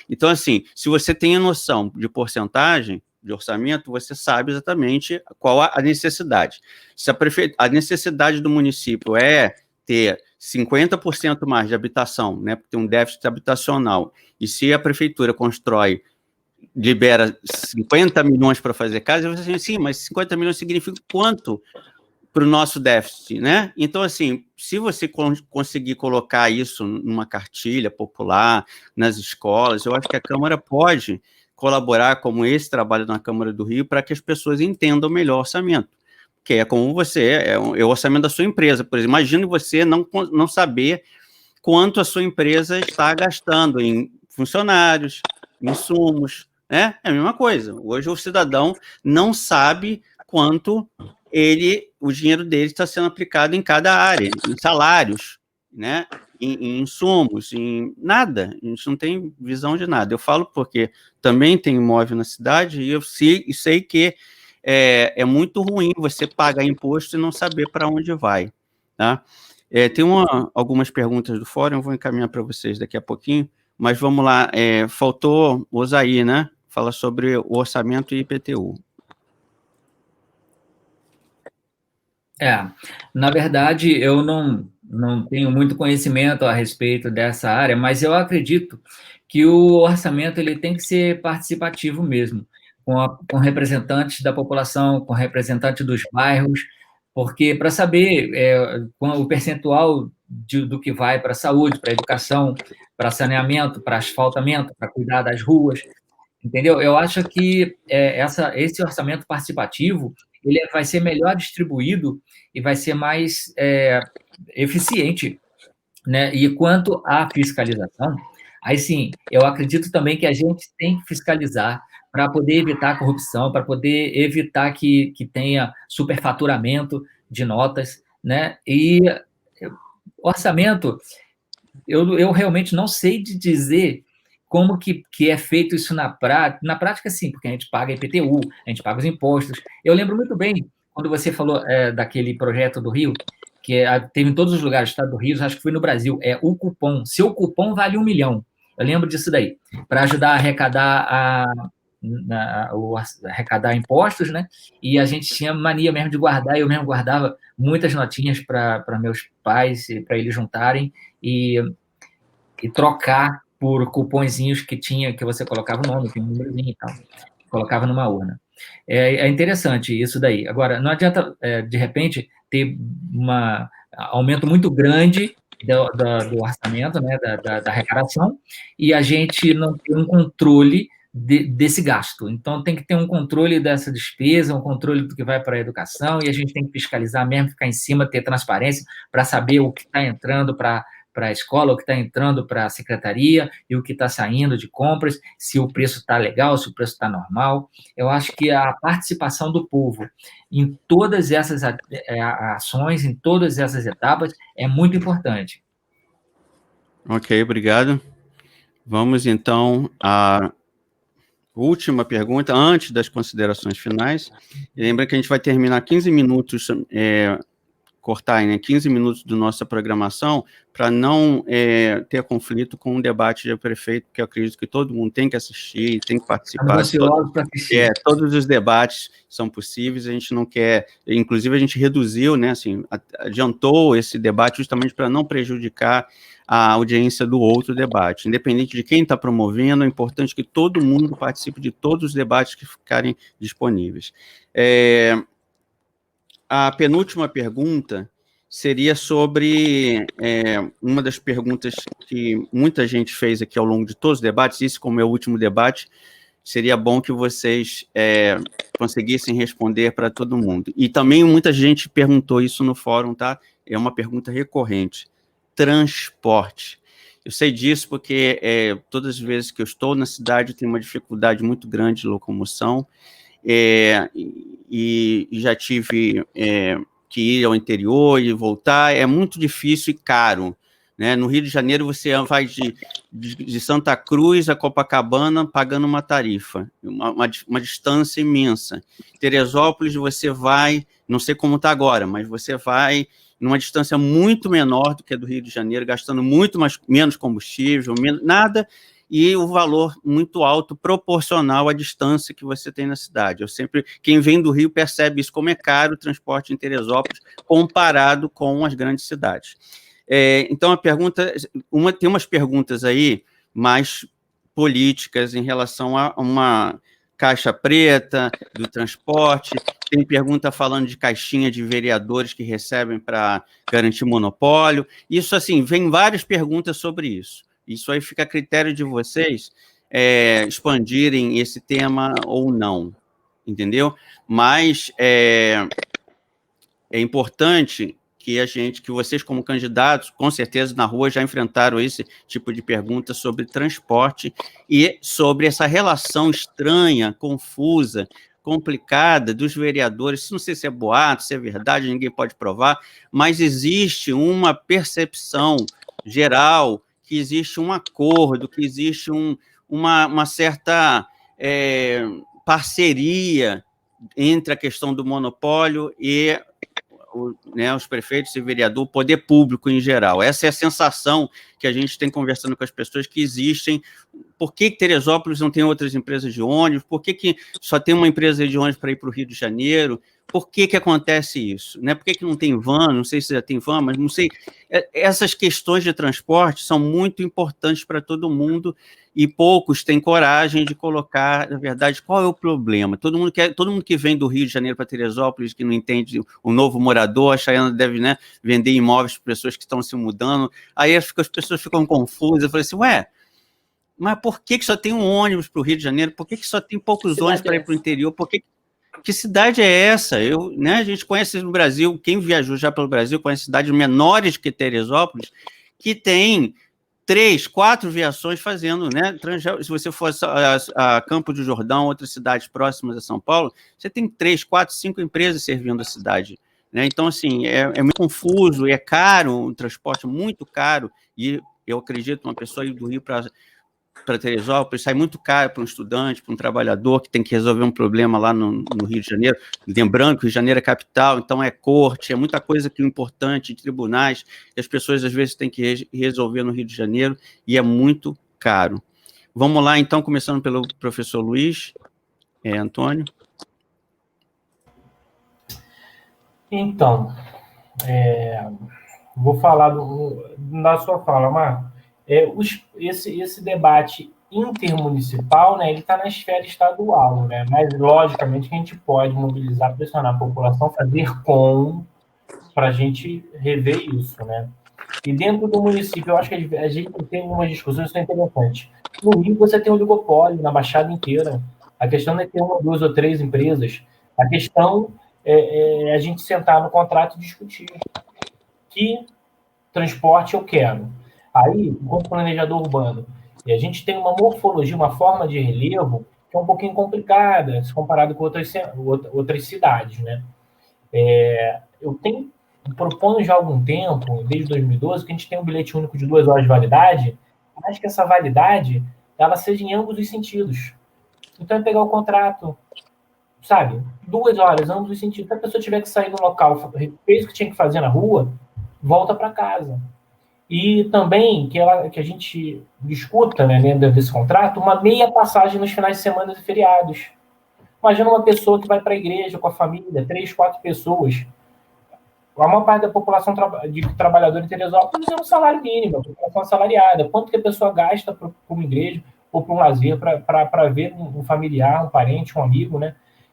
Então, assim, se você tem a noção de porcentagem, de orçamento, você sabe exatamente qual a necessidade. Se a necessidade do município é ter 50% mais de habitação, né, porque tem um déficit habitacional, e se a prefeitura libera 50 milhões para fazer casa, você diz, sim, mas 50 milhões significa quanto para o nosso déficit, né? Então, assim, se você conseguir colocar isso numa cartilha popular, nas escolas, eu acho que a Câmara pode colaborar, como esse trabalho na Câmara do Rio, para que as pessoas entendam melhor o orçamento. Que é como é o orçamento da sua empresa. Por exemplo, imagine você não saber quanto a sua empresa está gastando em funcionários, em insumos, né? É a mesma coisa. Hoje o cidadão não sabe quanto o dinheiro dele está sendo aplicado em cada área, em salários, né? Em insumos, em nada. A gente não tem visão de nada. Eu falo porque também tem imóvel na cidade e eu sei que é muito ruim você pagar imposto e não saber para onde vai, tá? Tem algumas perguntas do fórum, eu vou encaminhar para vocês daqui a pouquinho, mas vamos lá. Faltou o Osaí, né? Fala sobre o orçamento e IPTU. Na verdade, eu não tenho muito conhecimento a respeito dessa área, mas eu acredito que o orçamento ele tem que ser participativo mesmo, com representantes da população, com representantes dos bairros, porque para saber o percentual do que vai para a saúde, para a educação, para saneamento, para asfaltamento, para cuidar das ruas, entendeu? Eu acho que esse orçamento participativo ele vai ser melhor distribuído e vai ser mais eficiente, né? E quanto à fiscalização, aí sim, eu acredito também que a gente tem que fiscalizar para poder evitar a corrupção, para poder evitar que tenha superfaturamento de notas, né? E orçamento, eu realmente não sei de dizer como que é feito isso na prática. Na prática, sim, porque a gente paga IPTU, a gente paga os impostos. Eu lembro muito bem, quando você falou daquele projeto do Rio, que teve em todos os lugares do estado do Rio, acho que foi no Brasil, o cupom. Seu cupom vale 1 milhão. Eu lembro disso daí, para ajudar a arrecadar impostos, né? E a gente tinha mania mesmo de guardar, eu mesmo guardava muitas notinhas para meus pais, para eles juntarem e trocar por cupõezinhos que você colocava o nome, tem um númerozinho e tal, colocava numa urna. É interessante isso daí. Agora, não adianta, de repente, ter um aumento muito grande do orçamento, né, da arrecadação, e a gente não ter um controle desse gasto. Então, tem que ter um controle dessa despesa, um controle do que vai para a educação, e a gente tem que fiscalizar mesmo, ficar em cima, ter transparência para saber o que está entrando para a escola, o que está entrando para a secretaria e o que está saindo de compras, se o preço está legal, se o preço está normal. Eu acho que a participação do povo em todas essas ações, em todas essas etapas, é muito importante. Ok, obrigado. Vamos, então, à última pergunta, antes das considerações finais. Lembra que a gente vai terminar 15 minutos... cortar, né, 15 minutos da nossa programação para não ter conflito com o debate de prefeito, que eu acredito que todo mundo tem que assistir, tem que participar. Todos os debates são possíveis, a gente não quer... Inclusive, a gente reduziu, né, assim, adiantou esse debate justamente para não prejudicar a audiência do outro debate. Independente de quem está promovendo, é importante que todo mundo participe de todos os debates que ficarem disponíveis. A penúltima pergunta seria sobre uma das perguntas que muita gente fez aqui ao longo de todos os debates, isso como é o último debate, seria bom que vocês conseguissem responder para todo mundo. E também muita gente perguntou isso no fórum, tá? É uma pergunta recorrente. Transporte. Eu sei disso porque todas as vezes que eu estou na cidade eu tenho uma dificuldade muito grande de locomoção, e já tive que ir ao interior e voltar, é muito difícil e caro, né? No Rio de Janeiro, você vai de Santa Cruz a Copacabana pagando uma tarifa, uma distância imensa. Teresópolis, você vai, não sei como está agora, mas você vai numa distância muito menor do que a do Rio de Janeiro, gastando muito menos combustível, nada, e o valor muito alto proporcional à distância que você tem na cidade. Quem vem do Rio percebe isso, como é caro o transporte em Teresópolis comparado com as grandes cidades. Então, tem umas perguntas aí mais políticas em relação a uma caixa preta do transporte, tem pergunta falando de caixinha de vereadores que recebem para garantir monopólio. Isso, assim, vem várias perguntas sobre isso. Isso aí fica a critério de vocês expandirem esse tema ou não, entendeu? Mas é importante que vocês, como candidatos, com certeza na rua já enfrentaram esse tipo de pergunta sobre transporte e sobre essa relação estranha, confusa, complicada dos vereadores. Não sei se é boato, se é verdade, ninguém pode provar, mas existe uma percepção geral que existe um acordo, que existe uma certa parceria entre a questão do monopólio e os prefeitos e vereador, o poder público em geral. Essa é a sensação que a gente tem conversando com as pessoas que existem. Por que Teresópolis não tem outras empresas de ônibus? Por que só tem uma empresa de ônibus para ir para o Rio de Janeiro? Por que acontece isso? Por que não tem van? Não sei se já tem van, mas não sei. Essas questões de transporte são muito importantes para todo mundo e poucos têm coragem de colocar, na verdade, qual é o problema. Todo mundo que vem do Rio de Janeiro para Teresópolis, que não entende o novo morador, acha que deve vender imóveis para pessoas que estão se mudando. Aí as pessoas ficam confusas. Eu falei assim, mas por que só tem um ônibus para o Rio de Janeiro? Por que só tem poucos ônibus para ir para o interior? Que cidade é essa? A gente conhece no Brasil, quem viajou já pelo Brasil, conhece cidades menores que Teresópolis, que tem 3, 4 viações fazendo, se você for a Campo do Jordão, outras cidades próximas a São Paulo, você tem 3, 4, 5 empresas servindo a cidade. Então, assim, é muito confuso, é caro, um transporte muito caro, e eu acredito uma pessoa ir do Rio para Teresópolis sai muito caro para um estudante, para um trabalhador que tem que resolver um problema lá no Rio de Janeiro. Lembrando que o Rio de Janeiro é capital, então é corte, é muita coisa que é importante, tribunais, que as pessoas às vezes têm que resolver no Rio de Janeiro, e é muito caro. Vamos lá, então, começando pelo professor Luiz. Antônio. Então, vou falar na sua fala, Marco. Esse debate intermunicipal, ele está na esfera estadual, mas, logicamente, que a gente pode mobilizar, pressionar a população, fazer para a gente rever isso, E dentro do município, eu acho que a gente tem algumas discussões que são interessantes. No Rio, você tem um oligopólio na Baixada inteira. A questão não é ter 1, 2 ou 3 empresas. A questão é a gente sentar no contrato e discutir que transporte eu quero. Aí, como planejador urbano, e a gente tem uma morfologia, uma forma de relevo que é um pouquinho complicada, se comparado com outras cidades, Eu proponho já há algum tempo, desde 2012, que a gente tem um bilhete único de 2 horas de validade, mas que essa validade ela seja em ambos os sentidos. Então, é pegar o contrato, 2 horas, ambos os sentidos. Se a pessoa tiver que sair do local, fez o que tinha que fazer na rua, volta para casa. E também que a gente discuta, dentro desse contrato, uma meia passagem nos finais de semana e feriados. Imagina uma pessoa que vai para a igreja com a família, 3, 4 pessoas. A maior parte da população de trabalhador em Teresópolis é um salário mínimo, a população assalariada. Quanto que a pessoa gasta para uma igreja ou para um lazer para ver um familiar, um parente, um amigo,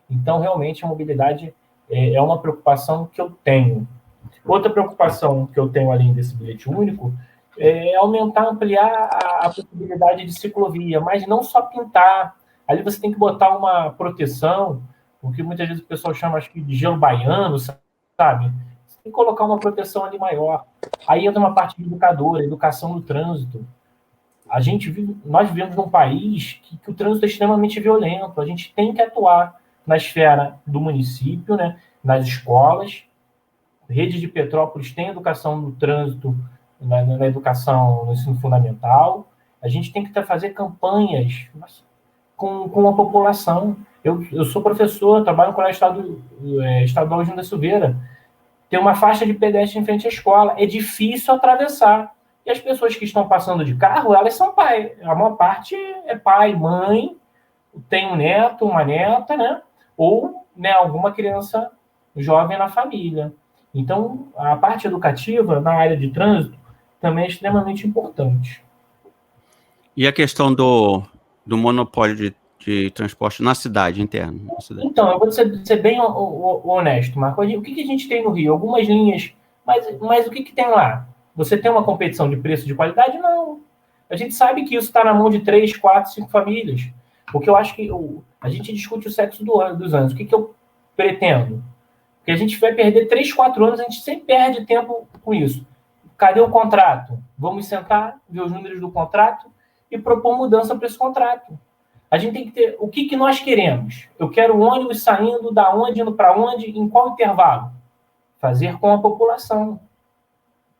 Então, realmente, a mobilidade é uma preocupação que eu tenho. Outra preocupação que eu tenho, além desse bilhete único, é ampliar a possibilidade de ciclovia, mas não só pintar. Ali você tem que botar uma proteção, o que muitas vezes o pessoal chama, acho que, de gelo baiano, sabe? Você tem que colocar uma proteção ali maior. Aí entra uma parte de educação do trânsito. Nós vivemos num país que o trânsito é extremamente violento. A gente tem que atuar na esfera do município, nas escolas. A rede de Petrópolis tem educação no trânsito, na educação no ensino fundamental. A gente tem que fazer campanhas com a população. Eu sou professor, trabalho no Colégio Estadual João da Silveira. Tem uma faixa de pedestre em frente à escola. É difícil atravessar. E as pessoas que estão passando de carro, elas são pai. A maior parte é pai, mãe, tem um neto, uma neta, né? Ou, né, alguma criança jovem na família. Então, a parte educativa na área de trânsito também é extremamente importante. E a questão do monopólio de transporte na cidade interna? Então, eu vou ser bem honesto, Marco. O que a gente tem no Rio? Algumas linhas, mas o que tem lá? Você tem uma competição de preço de qualidade? Não. A gente sabe que isso está na mão de 3, 4, 5 famílias. Porque eu acho que a gente discute o sexo dos anos. O que eu pretendo? Porque a gente vai perder 3, 4 anos, a gente sempre perde tempo com isso. Cadê o contrato? Vamos sentar, ver os números do contrato e propor mudança para esse contrato. A gente tem que ter o que nós queremos. Eu quero o ônibus saindo da onde, indo para onde, em qual intervalo? Fazer com a população.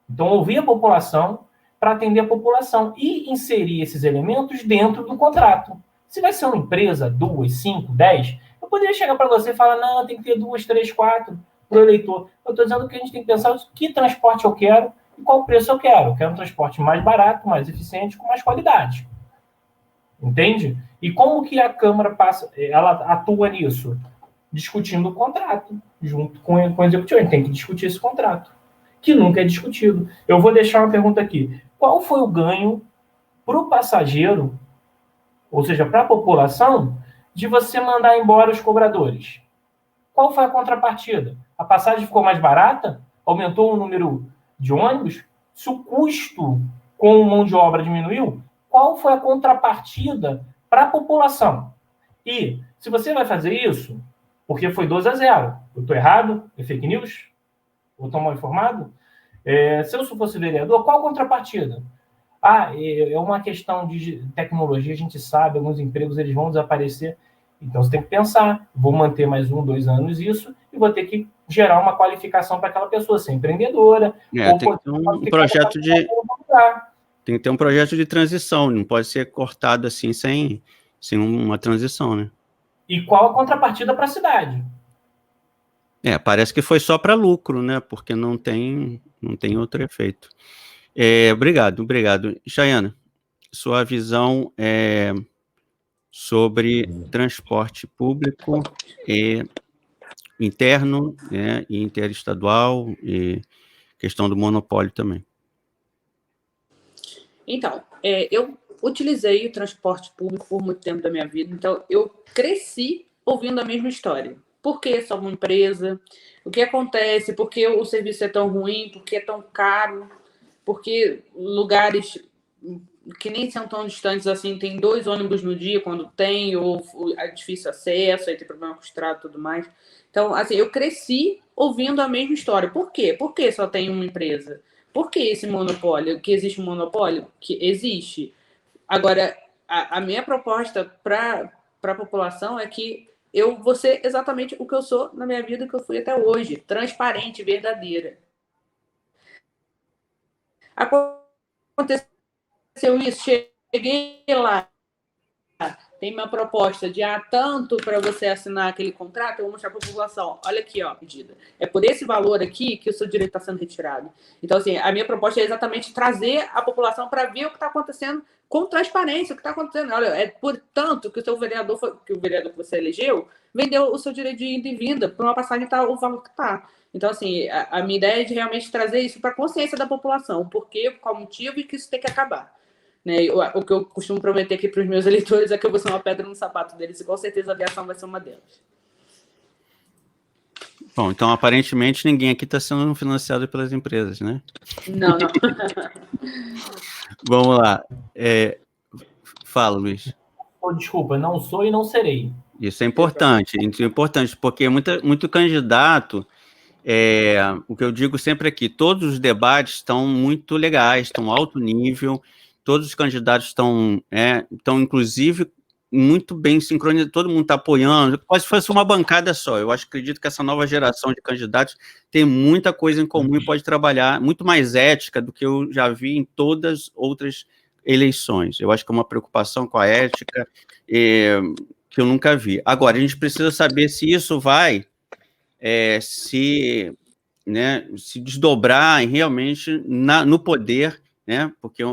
Então, ouvir a população para atender a população e inserir esses elementos dentro do contrato. Se vai ser uma empresa, 2, 5, 10, eu poderia chegar para você e falar, não, tem que ter 2, 3, 4 para o eleitor. Eu estou dizendo que a gente tem que pensar que transporte eu quero e qual preço eu quero. Eu quero um transporte mais barato, mais eficiente, com mais qualidade. Entende? E como que a Câmara ela atua nisso? Discutindo o contrato, junto com o Executivo. A gente tem que discutir esse contrato, que nunca é discutido. Eu vou deixar uma pergunta aqui. Qual foi o ganho para o passageiro, ou seja, para a população, de você mandar embora os cobradores? Qual foi a contrapartida? A passagem ficou mais barata? Aumentou o número de ônibus? Se o custo com mão de obra diminuiu, qual foi a contrapartida para a população? E se você vai fazer isso, porque foi 2-0, eu estou errado? É fake news? Ou estou mal informado? Se eu fosse vereador, qual a contrapartida? É uma questão de tecnologia, a gente sabe, alguns empregos eles vão desaparecer. Então, você tem que pensar, vou manter mais 1, 2 anos isso e vou ter que gerar uma qualificação para aquela pessoa ser empreendedora. Tem que ter um projeto tem que ter um projeto de transição, não pode ser cortado assim sem uma transição, né? E qual a contrapartida para a cidade? Parece que foi só para lucro, né? Porque não tem outro efeito. Obrigado. Chayana, sua visão sobre transporte público interno, e interestadual, e questão do monopólio também. Então, eu utilizei o transporte público por muito tempo da minha vida, então eu cresci ouvindo a mesma história. Por que só uma empresa? O que acontece? Por que o serviço é tão ruim? Por que é tão caro? Por que lugares que nem são tão distantes assim tem 2 ônibus no dia quando tem, ou é difícil acesso, aí tem problema com o estrado e tudo mais. Então, assim, eu cresci ouvindo a mesma história. Por quê? Por que só tem uma empresa? Por que esse monopólio? Que existe um monopólio? Que existe. Agora, a minha proposta para a população é que eu vou ser exatamente o que eu sou na minha vida, que eu fui até hoje. Transparente, verdadeira. Aconteceu isso, cheguei lá, tem uma proposta de tanto para você assinar aquele contrato, eu vou mostrar para a população, olha aqui, ó, medida. É por esse valor aqui que o seu direito está sendo retirado. Então, assim, a minha proposta é exatamente trazer a população para ver o que está acontecendo com transparência, o que está acontecendo. Olha, é por tanto que o seu vereador, que o vereador que você elegeu, vendeu o seu direito de ida e vinda por uma passagem tá o valor que está. Então, assim, a minha ideia é de realmente trazer isso para a consciência da população, o porquê, qual motivo e que isso tem que acabar. Né? O que eu costumo prometer aqui para os meus eleitores é que eu vou ser uma pedra no sapato deles e com certeza a aviação vai ser uma delas. Bom, então aparentemente ninguém aqui está sendo financiado pelas empresas, né? Não. Vamos lá. Fala, Luiz. Desculpa, não sou e não serei. Isso é importante, porque muito candidato, o que eu digo sempre aqui, todos os debates estão muito legais, estão alto nível, todos os candidatos estão inclusive, muito bem sincronizados, todo mundo está apoiando, quase fosse uma bancada só. Eu acredito que essa nova geração de candidatos tem muita coisa em comum e pode trabalhar muito mais ética do que eu já vi em todas as outras eleições. Eu acho que é uma preocupação com a ética que eu nunca vi. Agora, a gente precisa saber se isso vai se desdobrar realmente no poder né? Porque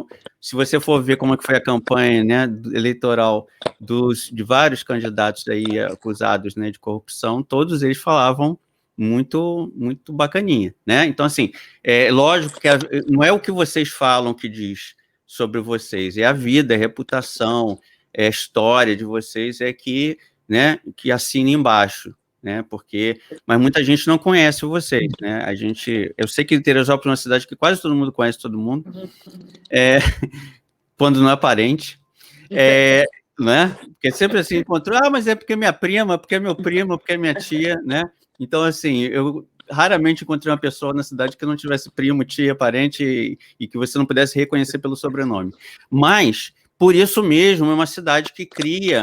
se você for ver como é que foi a campanha, né, eleitoral de vários candidatos aí acusados, né, de corrupção, todos eles falavam muito bacaninha, né? Então, assim, é lógico que não é o que vocês falam que diz sobre vocês, é a vida, é a reputação, é a história de vocês, né, que assina embaixo, né? Mas muita gente não conhece vocês, né? Eu sei que Teresópolis é uma cidade que quase todo mundo conhece todo mundo, quando não é parente, né? Porque sempre assim encontrou, mas é porque é minha prima, porque é meu primo, porque é minha tia, né? Então, assim, eu raramente encontrei uma pessoa na cidade que não tivesse primo, tia, parente e que você não pudesse reconhecer pelo sobrenome. Mas, por isso mesmo, é uma cidade que cria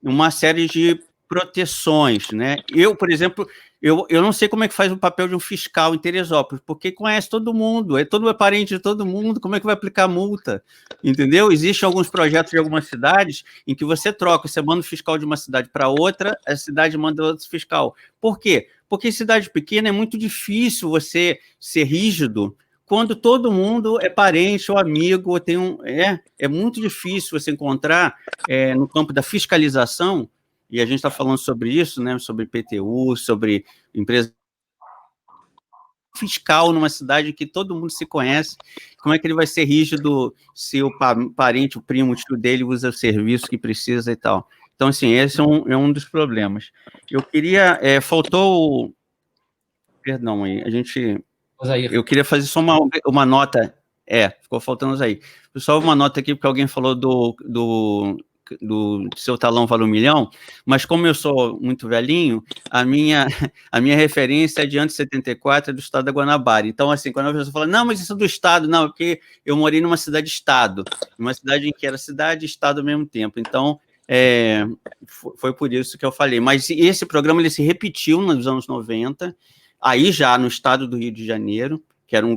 uma série de proteções, né? Eu, por exemplo, eu não sei como é que faz o papel de um fiscal em Teresópolis, porque conhece todo mundo, todo é parente de todo mundo, como é que vai aplicar multa? Entendeu? Existem alguns projetos de algumas cidades em que você troca, você manda o fiscal de uma cidade para outra, a cidade manda outro fiscal. Por quê? Porque em cidade pequena é muito difícil você ser rígido quando todo mundo é parente ou amigo, é muito difícil você encontrar no campo da fiscalização, e a gente está falando sobre isso, né, sobre IPTU, sobre empresa fiscal numa cidade que todo mundo se conhece, como é que ele vai ser rígido se o parente, o primo, o tio dele usa o serviço que precisa e tal. Então, assim, esse é um dos problemas. Eu queria... faltou... Perdão, eu queria fazer só uma nota... ficou faltando isso aí. Só uma nota aqui, porque alguém falou do Seu Talão Vale 1 Milhão, mas como eu sou muito velhinho, a minha referência é de antes de 74, é do estado da Guanabara. Então, assim, quando a pessoa fala, não, mas isso é do estado, não, é porque eu morei numa cidade-estado, uma cidade em que era cidade e estado ao mesmo tempo. Então, foi por isso que eu falei. Mas esse programa ele se repetiu nos anos 90, aí já no estado do Rio de Janeiro, que era um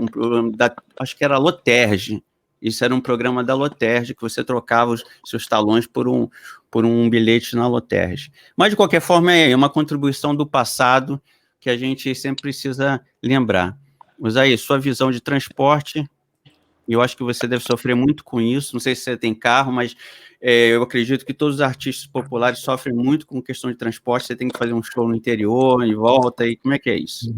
programa acho que era a Loterge. Isso era um programa da Loterge, que você trocava os seus talões por um bilhete na Loterge. Mas, de qualquer forma, é uma contribuição do passado que a gente sempre precisa lembrar. Mas aí, sua visão de transporte, eu acho que você deve sofrer muito com isso. Não sei se você tem carro, mas eu acredito que todos os artistas populares sofrem muito com questão de transporte. Você tem que fazer um show no interior, e volta, e como é que é isso?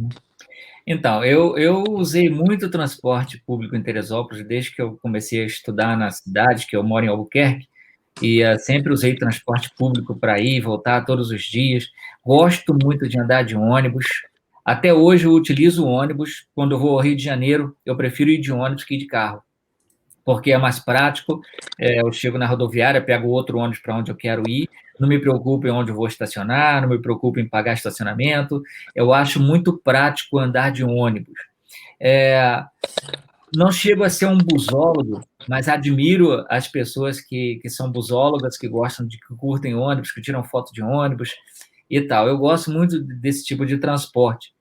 Então, eu usei muito transporte público em Teresópolis desde que eu comecei a estudar na cidade, que eu moro em Albuquerque, e sempre usei transporte público para ir e voltar todos os dias. Gosto muito de andar de ônibus. Até hoje eu utilizo o ônibus. Quando eu vou ao Rio de Janeiro, eu prefiro ir de ônibus que ir de carro, porque é mais prático. Eu chego na rodoviária, pego outro ônibus para onde eu quero ir, não me preocupo em onde eu vou estacionar, não me preocupo em pagar estacionamento. Eu acho muito prático andar de ônibus. Não chego a ser um busólogo, mas admiro as pessoas que são busólogas, que curtem ônibus, que tiram foto de ônibus e tal. Eu gosto muito desse tipo de transporte,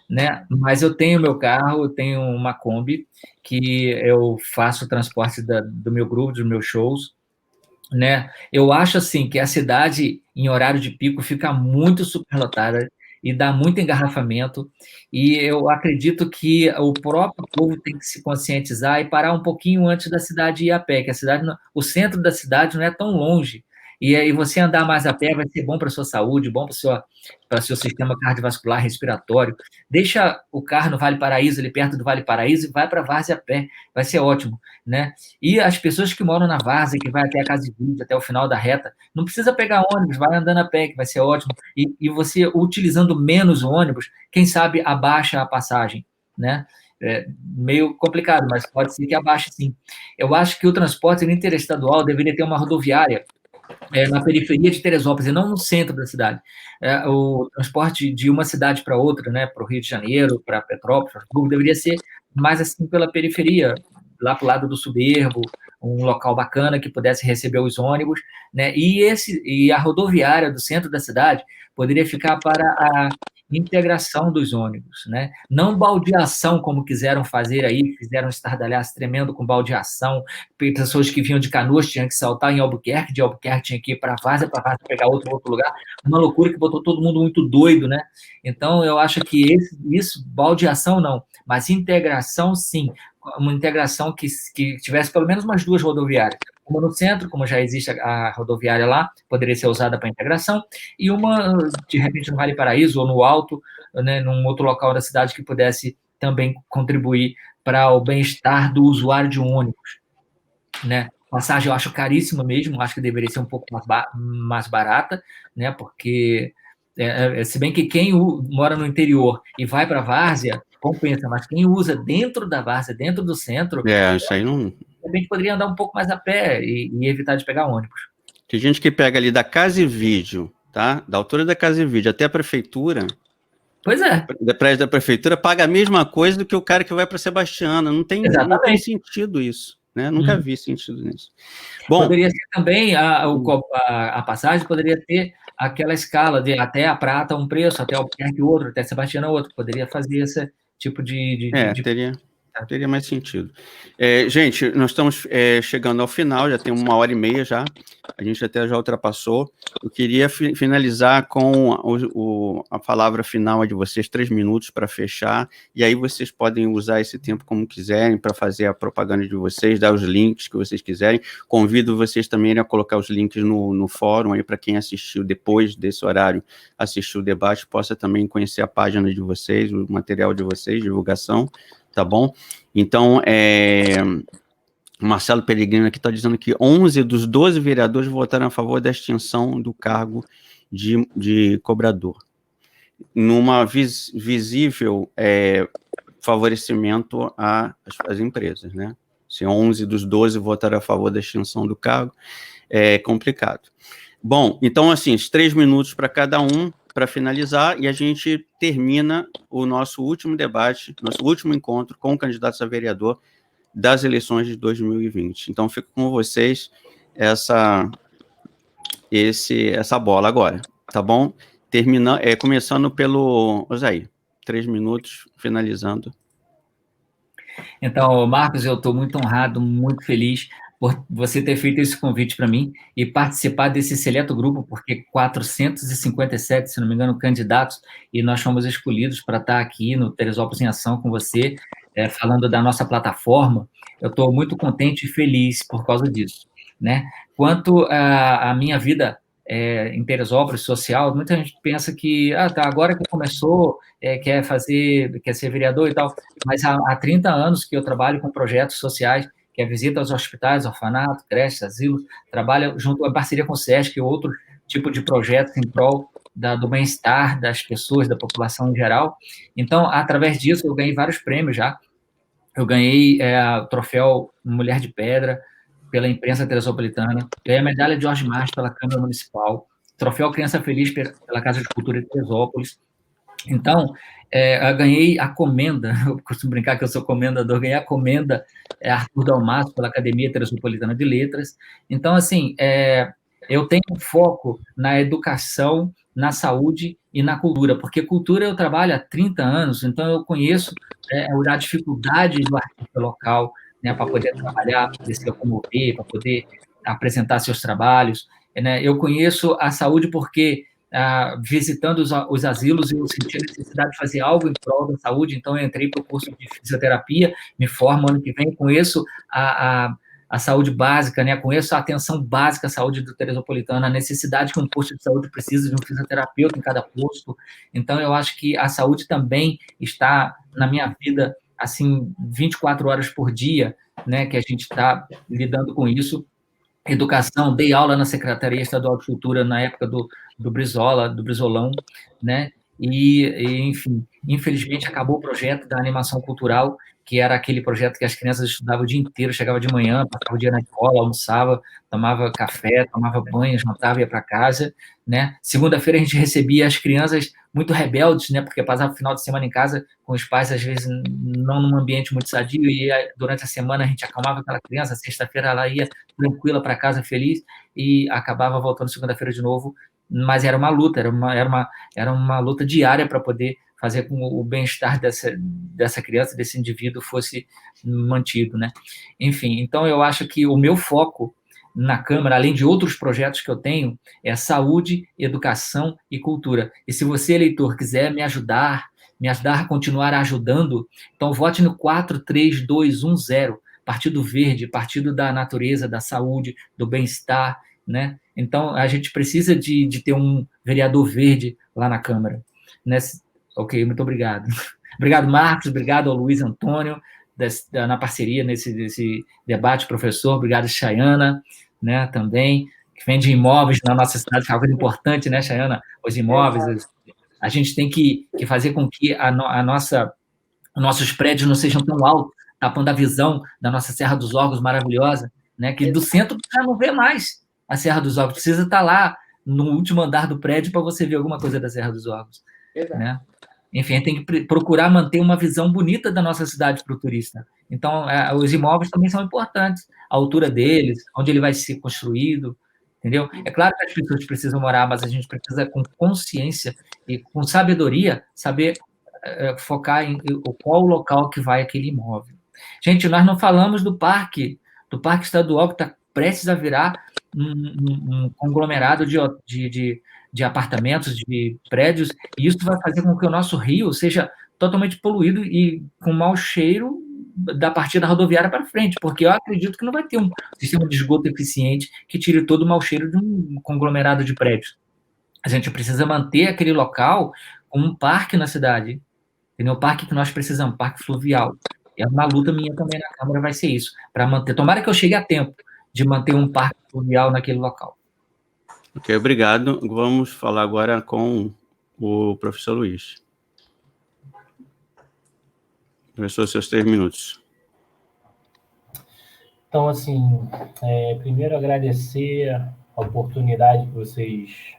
né? Mas eu tenho meu carro, eu tenho uma Kombi, que eu faço o transporte do meu grupo, dos meus shows, né? Eu acho, assim, que a cidade, em horário de pico, fica muito superlotada e dá muito engarrafamento, e eu acredito que o próprio povo tem que se conscientizar e parar um pouquinho antes da cidade ir a pé, que o centro da cidade não é tão longe, e aí você andar mais a pé vai ser bom para a sua saúde, bom para o seu sistema cardiovascular, respiratório. Deixa o carro no Vale Paraíso, ali perto do Vale Paraíso, e vai para a Várzea a pé, vai ser ótimo, né? E as pessoas que moram na Várzea, que vai até a Casa de Vídeo, até o final da reta, não precisa pegar ônibus, vai andando a pé, que vai ser ótimo. E você, utilizando menos ônibus, quem sabe abaixa a passagem, né? Meio complicado, mas pode ser que abaixe, sim. Eu acho que o transporte interestadual deveria ter uma rodoviária na periferia de Teresópolis, e não no centro da cidade. O transporte de uma cidade para outra, né, para o Rio de Janeiro, para Petrópolis, deveria ser mais assim pela periferia, lá para o lado do Soberbo, um local bacana que pudesse receber os ônibus, né, e a rodoviária do centro da cidade poderia ficar para a integração dos ônibus, né? Não baldeação, como quiseram fazer aí, fizeram um estardalhaço tremendo com baldeação, pessoas que vinham de Canoas tinham que saltar em Albuquerque, de Albuquerque tinha que ir para Várzea pegar outro lugar, uma loucura que botou todo mundo muito doido, né? Então, eu acho que isso, baldeação não, mas integração sim, uma integração que tivesse pelo menos umas 2 rodoviárias. Uma no centro, como já existe a rodoviária lá, poderia ser usada para integração, e uma, de repente, no Vale Paraíso ou no Alto, né, num outro local da cidade que pudesse também contribuir para o bem-estar do usuário de um ônibus, né? Passagem eu acho caríssima mesmo, acho que deveria ser um pouco mais barata, né? Porque, se bem que quem mora no interior e vai para a várzea, compensa, mas quem usa dentro da várzea, dentro do centro, isso aí não... a gente poderia andar um pouco mais a pé e evitar de pegar ônibus. Tem gente que pega ali da Casa e Vídeo, tá? Da altura da Casa e Vídeo até a prefeitura. Pois é. Da prédio da prefeitura, paga a mesma coisa do que o cara que vai para Sebastiana. Não tem sentido isso. Né? Nunca vi sentido nisso. Bom, poderia ser também, a passagem poderia ter aquela escala de até a Prata um preço, até Albuquerque outro, até Sebastiana outro. Poderia fazer esse tipo de... Teria mais sentido. Gente, nós estamos chegando ao final, já tem 1h30 já, a gente até já ultrapassou. Eu queria finalizar com a palavra final de vocês, 3 minutos para fechar, e aí vocês podem usar esse tempo como quiserem para fazer a propaganda de vocês, dar os links que vocês quiserem. Convido vocês também a colocar os links no fórum aí para quem assistiu depois desse horário, assistiu o debate, possa também conhecer a página de vocês, o material de vocês, divulgação. Tá bom? Então, Marcelo Peregrino aqui está dizendo que 11 dos 12 vereadores votaram a favor da extinção do cargo de cobrador, numa visível favorecimento às empresas, né? Se 11 dos 12 votaram a favor da extinção do cargo, é complicado. Bom, então, assim, 3 minutos para cada um, para finalizar, e a gente termina o nosso último debate, nosso último encontro com candidatos a vereador das eleições de 2020. Então, fico com vocês essa bola agora, tá bom? Começando pelo Osair, 3 minutos, finalizando. Então, Marcos, eu estou muito honrado, muito feliz por você ter feito esse convite para mim e participar desse seleto grupo, porque 457, se não me engano, candidatos, e nós fomos escolhidos para estar aqui no Teresópolis em Ação com você, falando da nossa plataforma. Eu estou muito contente e feliz por causa disso, né? Quanto à minha vida em Teresópolis, social, muita gente pensa que, agora que começou, quer ser vereador e tal, mas há 30 anos que eu trabalho com projetos sociais, que é visita aos hospitais, orfanato, creches, asilos, trabalha junto em parceria com o SESC e outro tipo de projetos em prol do bem-estar das pessoas, da população em geral. Então, através disso, eu ganhei vários prêmios já. Eu ganhei o troféu Mulher de Pedra pela imprensa teresopolitana, ganhei a medalha de Jorge Martins pela Câmara Municipal, troféu Criança Feliz pela Casa de Cultura de Teresópolis. Então, eu ganhei a comenda, eu costumo brincar que eu sou comendador, ganhei a comenda Arthur Dalmasso pela Academia Teresopolitana de Letras. Então, assim, eu tenho um foco na educação, na saúde e na cultura, porque cultura eu trabalho há 30 anos, então eu conheço a dificuldade do artista local, né, para poder trabalhar, para poder se locomover, para poder apresentar seus trabalhos. Né? Eu conheço a saúde porque visitando os asilos, eu senti a necessidade de fazer algo em prol da saúde, então eu entrei para o curso de fisioterapia, me formo ano que vem, conheço a saúde básica, né? Conheço a atenção básica à saúde do Teresopolitano, a necessidade que um posto de saúde precisa de um fisioterapeuta em cada posto, então eu acho que a saúde também está na minha vida, assim, 24 horas por dia, né? Que a gente está lidando com isso. Educação, dei aula na Secretaria Estadual de Cultura na época do Brizola, do Brizolão, né? E, enfim, infelizmente acabou o projeto da animação cultural, que era aquele projeto que as crianças estudavam o dia inteiro, chegava de manhã, passava o dia na escola, almoçava, tomava café, tomava banho, jantava e ia para casa, né? Segunda-feira a gente recebia as crianças muito rebeldes, né? Porque passava o final de semana em casa com os pais, às vezes não num ambiente muito sadio, e durante a semana a gente acalmava aquela criança, sexta-feira ela ia tranquila para casa, feliz, e acabava voltando segunda-feira de novo, mas era uma luta, era uma luta diária para poder fazer com o bem-estar dessa criança, desse indivíduo fosse mantido, né? Enfim, então eu acho que o meu foco na Câmara, além de outros projetos que eu tenho, é saúde, educação e cultura. E se você, eleitor, quiser me ajudar, me ajudar a continuar ajudando, então vote no 43210, Partido Verde, Partido da Natureza, da Saúde, do Bem-Estar, né? Então, a gente precisa de ter um vereador verde lá na Câmara. Ok, muito obrigado. Obrigado, Marcos, obrigado ao Luiz Antônio, na parceria nesse debate, professor, obrigado, Chayana, né, também, que vende imóveis na nossa cidade, que é algo importante, né, Chayana? Os imóveis, a gente tem que fazer com que nossos prédios não sejam tão altos, tapando a visão da nossa Serra dos Órgãos maravilhosa, né, que do centro já não vê mais a Serra dos Órgãos, precisa estar lá no último andar do prédio para você ver alguma coisa da Serra dos Órgãos. Né? Enfim, a gente tem que procurar manter uma visão bonita da nossa cidade para o turista. Então, os imóveis também são importantes, a altura deles, onde ele vai ser construído, entendeu? É claro que as pessoas precisam morar, mas a gente precisa, com consciência e com sabedoria, saber focar em qual o local que vai aquele imóvel. Gente, nós não falamos do parque estadual, que está prestes a virar um conglomerado de apartamentos, de prédios, e isso vai fazer com que o nosso rio seja totalmente poluído e com mau cheiro da partida rodoviária para frente, porque eu acredito que não vai ter um sistema de esgoto eficiente que tire todo o mau cheiro de um conglomerado de prédios. A gente precisa manter aquele local como um parque na cidade, entendeu? O parque que nós precisamos, parque fluvial. É uma luta minha também na Câmara, vai ser isso, para manter. Tomara que eu chegue a tempo de manter um parque fluvial naquele local. Ok, obrigado. Vamos falar agora com o professor Luiz. Professor, seus 3 minutos. Então, assim, primeiro agradecer a oportunidade que vocês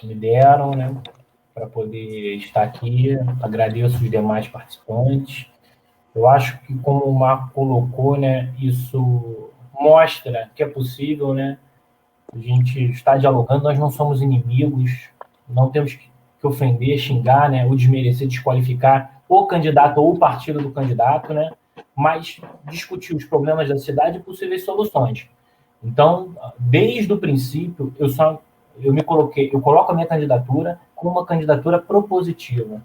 me deram, né, para poder estar aqui. Agradeço os demais participantes. Eu acho que, como o Marco colocou, né, isso mostra que é possível, né, a gente está dialogando, nós não somos inimigos, não temos que ofender, xingar, né, ou desmerecer, desqualificar o candidato ou o partido do candidato, né, mas discutir os problemas da cidade e possíveis soluções. Então, desde o princípio, eu coloco a minha candidatura como uma candidatura propositiva,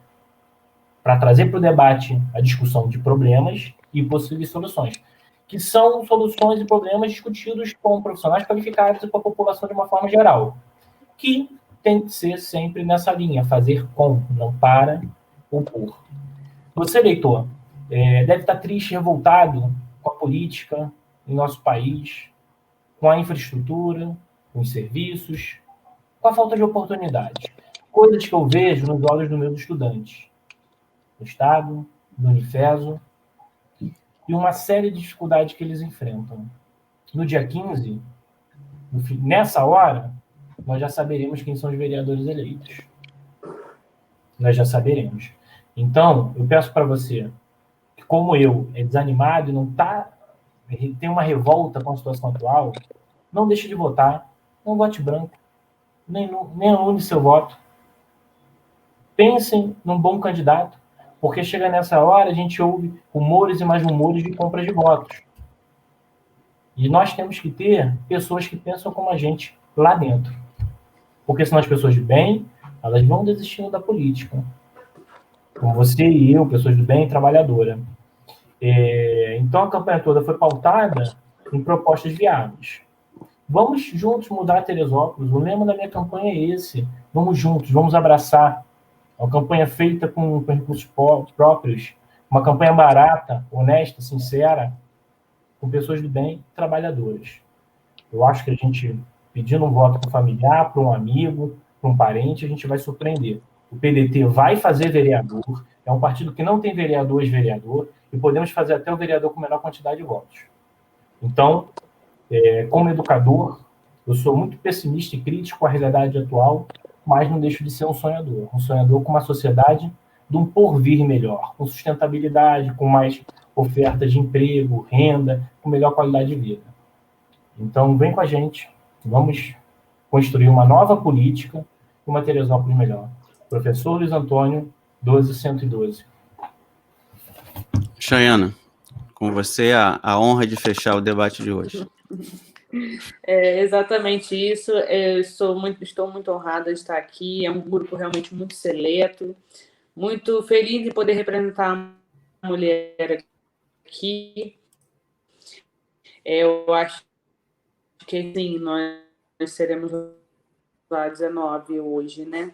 para trazer para o debate a discussão de problemas e possíveis soluções, que são soluções e problemas discutidos com profissionais qualificados e com a população de uma forma geral, que tem que ser sempre nessa linha, fazer com, não para ou por. Você, eleitor, deve estar triste, revoltado com a política em nosso país, com a infraestrutura, com os serviços, com a falta de oportunidades. Coisas que eu vejo nos olhos dos meus estudantes, do Estado, do Unifeso, e uma série de dificuldades que eles enfrentam. No dia 15, nessa hora, nós já saberemos quem são os vereadores eleitos. Nós já saberemos. Então, eu peço para você, que como eu, é desanimado e tem uma revolta com a situação atual, não deixe de votar, não vote branco, nem anule seu voto. Pensem num bom candidato, porque chega nessa hora, a gente ouve rumores e mais rumores de compra de votos. E nós temos que ter pessoas que pensam como a gente lá dentro. Porque senão as pessoas de bem, elas vão desistindo da política. Como você e eu, pessoas do bem, trabalhadora. Então a campanha toda foi pautada em propostas viáveis. Vamos juntos mudar Teresópolis. O lema da minha campanha é esse. Vamos juntos, vamos abraçar. Uma campanha feita com recursos próprios, uma campanha barata, honesta, sincera, com pessoas do bem, trabalhadoras. Eu acho que a gente, pedindo um voto para um familiar, para um amigo, para um parente, a gente vai surpreender. O PDT vai fazer vereador, é um partido que não tem vereador ex-vereador, e podemos fazer até o vereador com menor quantidade de votos. Então, como educador, eu sou muito pessimista e crítico com a realidade atual, mas não deixo de ser um sonhador com uma sociedade de um porvir melhor, com sustentabilidade, com mais ofertas de emprego, renda, com melhor qualidade de vida. Então, vem com a gente, vamos construir uma nova política, uma Teresópolis melhor. Professor Luiz Antônio, 12112. Chayana, com você a honra de fechar o debate de hoje. É exatamente isso. Eu estou muito honrada de estar aqui. É um grupo realmente muito seleto, Muito feliz de poder representar a mulher aqui. Eu acho que, sim, nós seremos lá 19 hoje, né?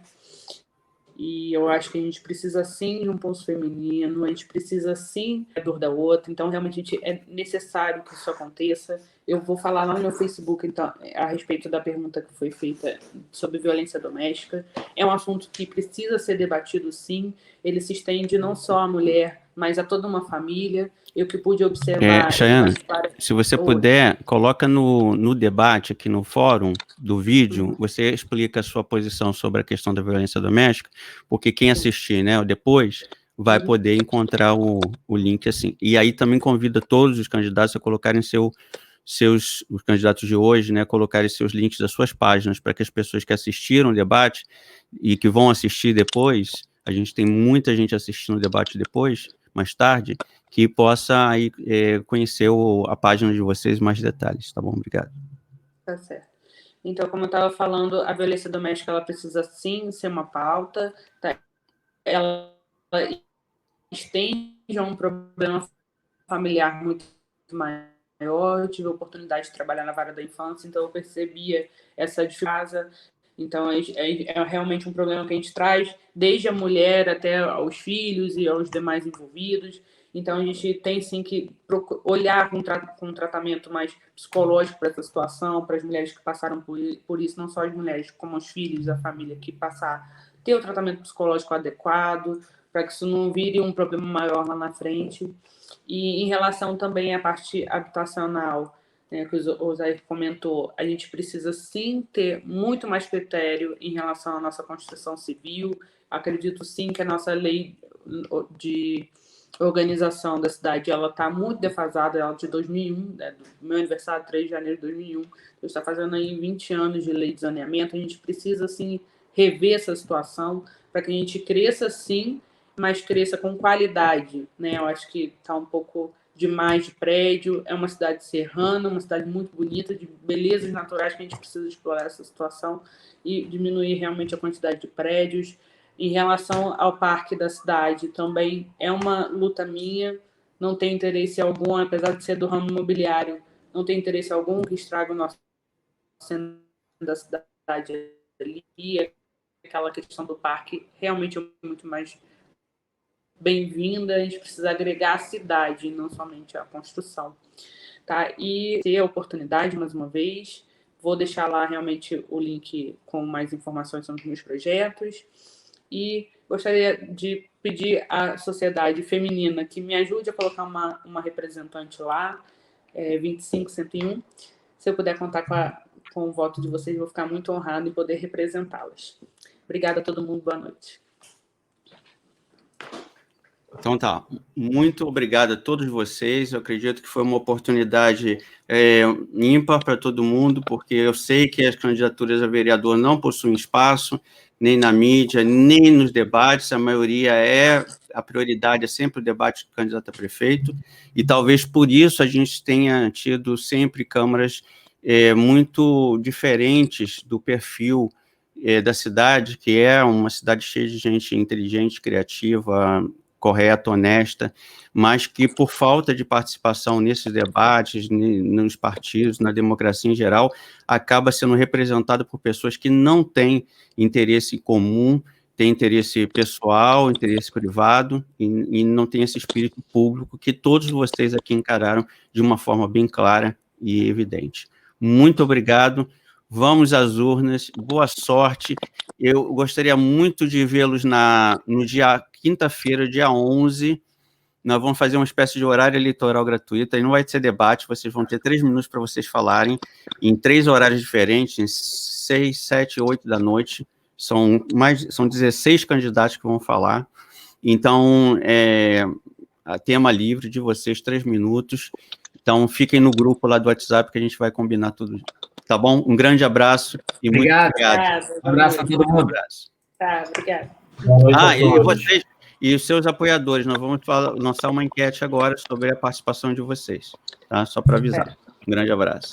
E eu acho que a gente precisa, sim, de um pulso feminino, a gente precisa, sim, da dor da outra. Então, realmente, é necessário que isso aconteça. Eu vou falar lá no meu Facebook, então, a respeito da pergunta que foi feita sobre violência doméstica. É um assunto que precisa ser debatido, sim. Ele se estende não só à mulher, mas a toda uma família. Eu que pude observar... Chayane, se você puder, coloca no debate aqui no fórum do vídeo, você explica a sua posição sobre a questão da violência doméstica, porque quem assistir, né, depois vai poder encontrar o link assim. E aí também convida todos os candidatos a colocarem os candidatos de hoje, né, colocarem seus links das suas páginas, para que as pessoas que assistiram o debate e que vão assistir depois, a gente tem muita gente assistindo o debate depois, mais tarde, que possa aí, conhecer a página de vocês em mais detalhes, tá bom? Obrigado. Tá certo. Então, como eu estava falando, a violência doméstica, ela precisa, sim, ser uma pauta, tá? Ela estende a um problema familiar muito maior. Eu tive a oportunidade de trabalhar na vara da infância, então eu percebia essa dificuldade. Então, é realmente um problema que a gente traz desde a mulher até aos filhos e aos demais envolvidos. Então, a gente tem, sim, que olhar com um tratamento mais psicológico para essa situação, para as mulheres que passaram por isso, não só as mulheres, como os filhos, a família que ter o tratamento psicológico adequado, para que isso não vire um problema maior lá na frente. E em relação também à parte habitacional, né, que o Zair comentou, a gente precisa, sim, ter muito mais critério em relação à nossa Constituição Civil. Acredito, sim, que a nossa lei de organização da cidade, ela está muito defasada, ela é de 2001, né, do meu aniversário, 3 de janeiro de 2001, está fazendo aí 20 anos de lei de saneamento. A gente precisa, sim, rever essa situação para que a gente cresça, sim, mas cresça com qualidade, né? Eu acho que está um pouco demais de prédio, é uma cidade serrana, uma cidade muito bonita, de belezas naturais, que a gente precisa explorar essa situação e diminuir realmente a quantidade de prédios. Em relação ao parque da cidade, também é uma luta minha, não tem interesse algum, apesar de ser do ramo imobiliário, não tem interesse algum que estrague o nosso centro da cidade ali. Aquela questão do parque realmente é muito mais bem-vinda. A gente precisa agregar a cidade, não somente a construção. Tá? E ter a oportunidade, mais uma vez, vou deixar lá realmente o link com mais informações sobre os meus projetos. E gostaria de pedir à sociedade feminina que me ajude a colocar uma representante lá, 25101. Se eu puder contar com o voto de vocês, vou ficar muito honrado em poder representá-las. Obrigada a todo mundo, boa noite. Então tá, muito obrigado a todos vocês. Eu acredito que foi uma oportunidade ímpar para todo mundo, porque eu sei que as candidaturas a vereador não possuem espaço, nem na mídia, nem nos debates. A maioria a prioridade é sempre o debate de candidato a prefeito, e talvez por isso a gente tenha tido sempre câmaras muito diferentes do perfil da cidade, que é uma cidade cheia de gente inteligente, criativa, correta, honesta, mas que por falta de participação nesses debates, nos partidos, na democracia em geral, acaba sendo representada por pessoas que não têm interesse comum, têm interesse pessoal, interesse privado, e não tem esse espírito público que todos vocês aqui encararam de uma forma bem clara e evidente. Muito obrigado. Vamos às urnas, boa sorte. Eu gostaria muito de vê-los no dia quinta-feira, dia 11. Nós vamos fazer uma espécie de horário eleitoral gratuito, aí não vai ser debate, vocês vão ter 3 minutos para vocês falarem, em 3 horários diferentes, em 6, 7, 8 da noite. São 16 candidatos que vão falar. Então, a tema livre de vocês, 3 minutos. Então, fiquem no grupo lá do WhatsApp que a gente vai combinar tudo. Tá bom? Um grande abraço e obrigado. Muito obrigado. Um abraço a todo mundo. Um abraço. Tá, obrigado. E vocês e os seus apoiadores, nós vamos lançar uma enquete agora sobre a participação de vocês, tá? Só para avisar. Um grande abraço.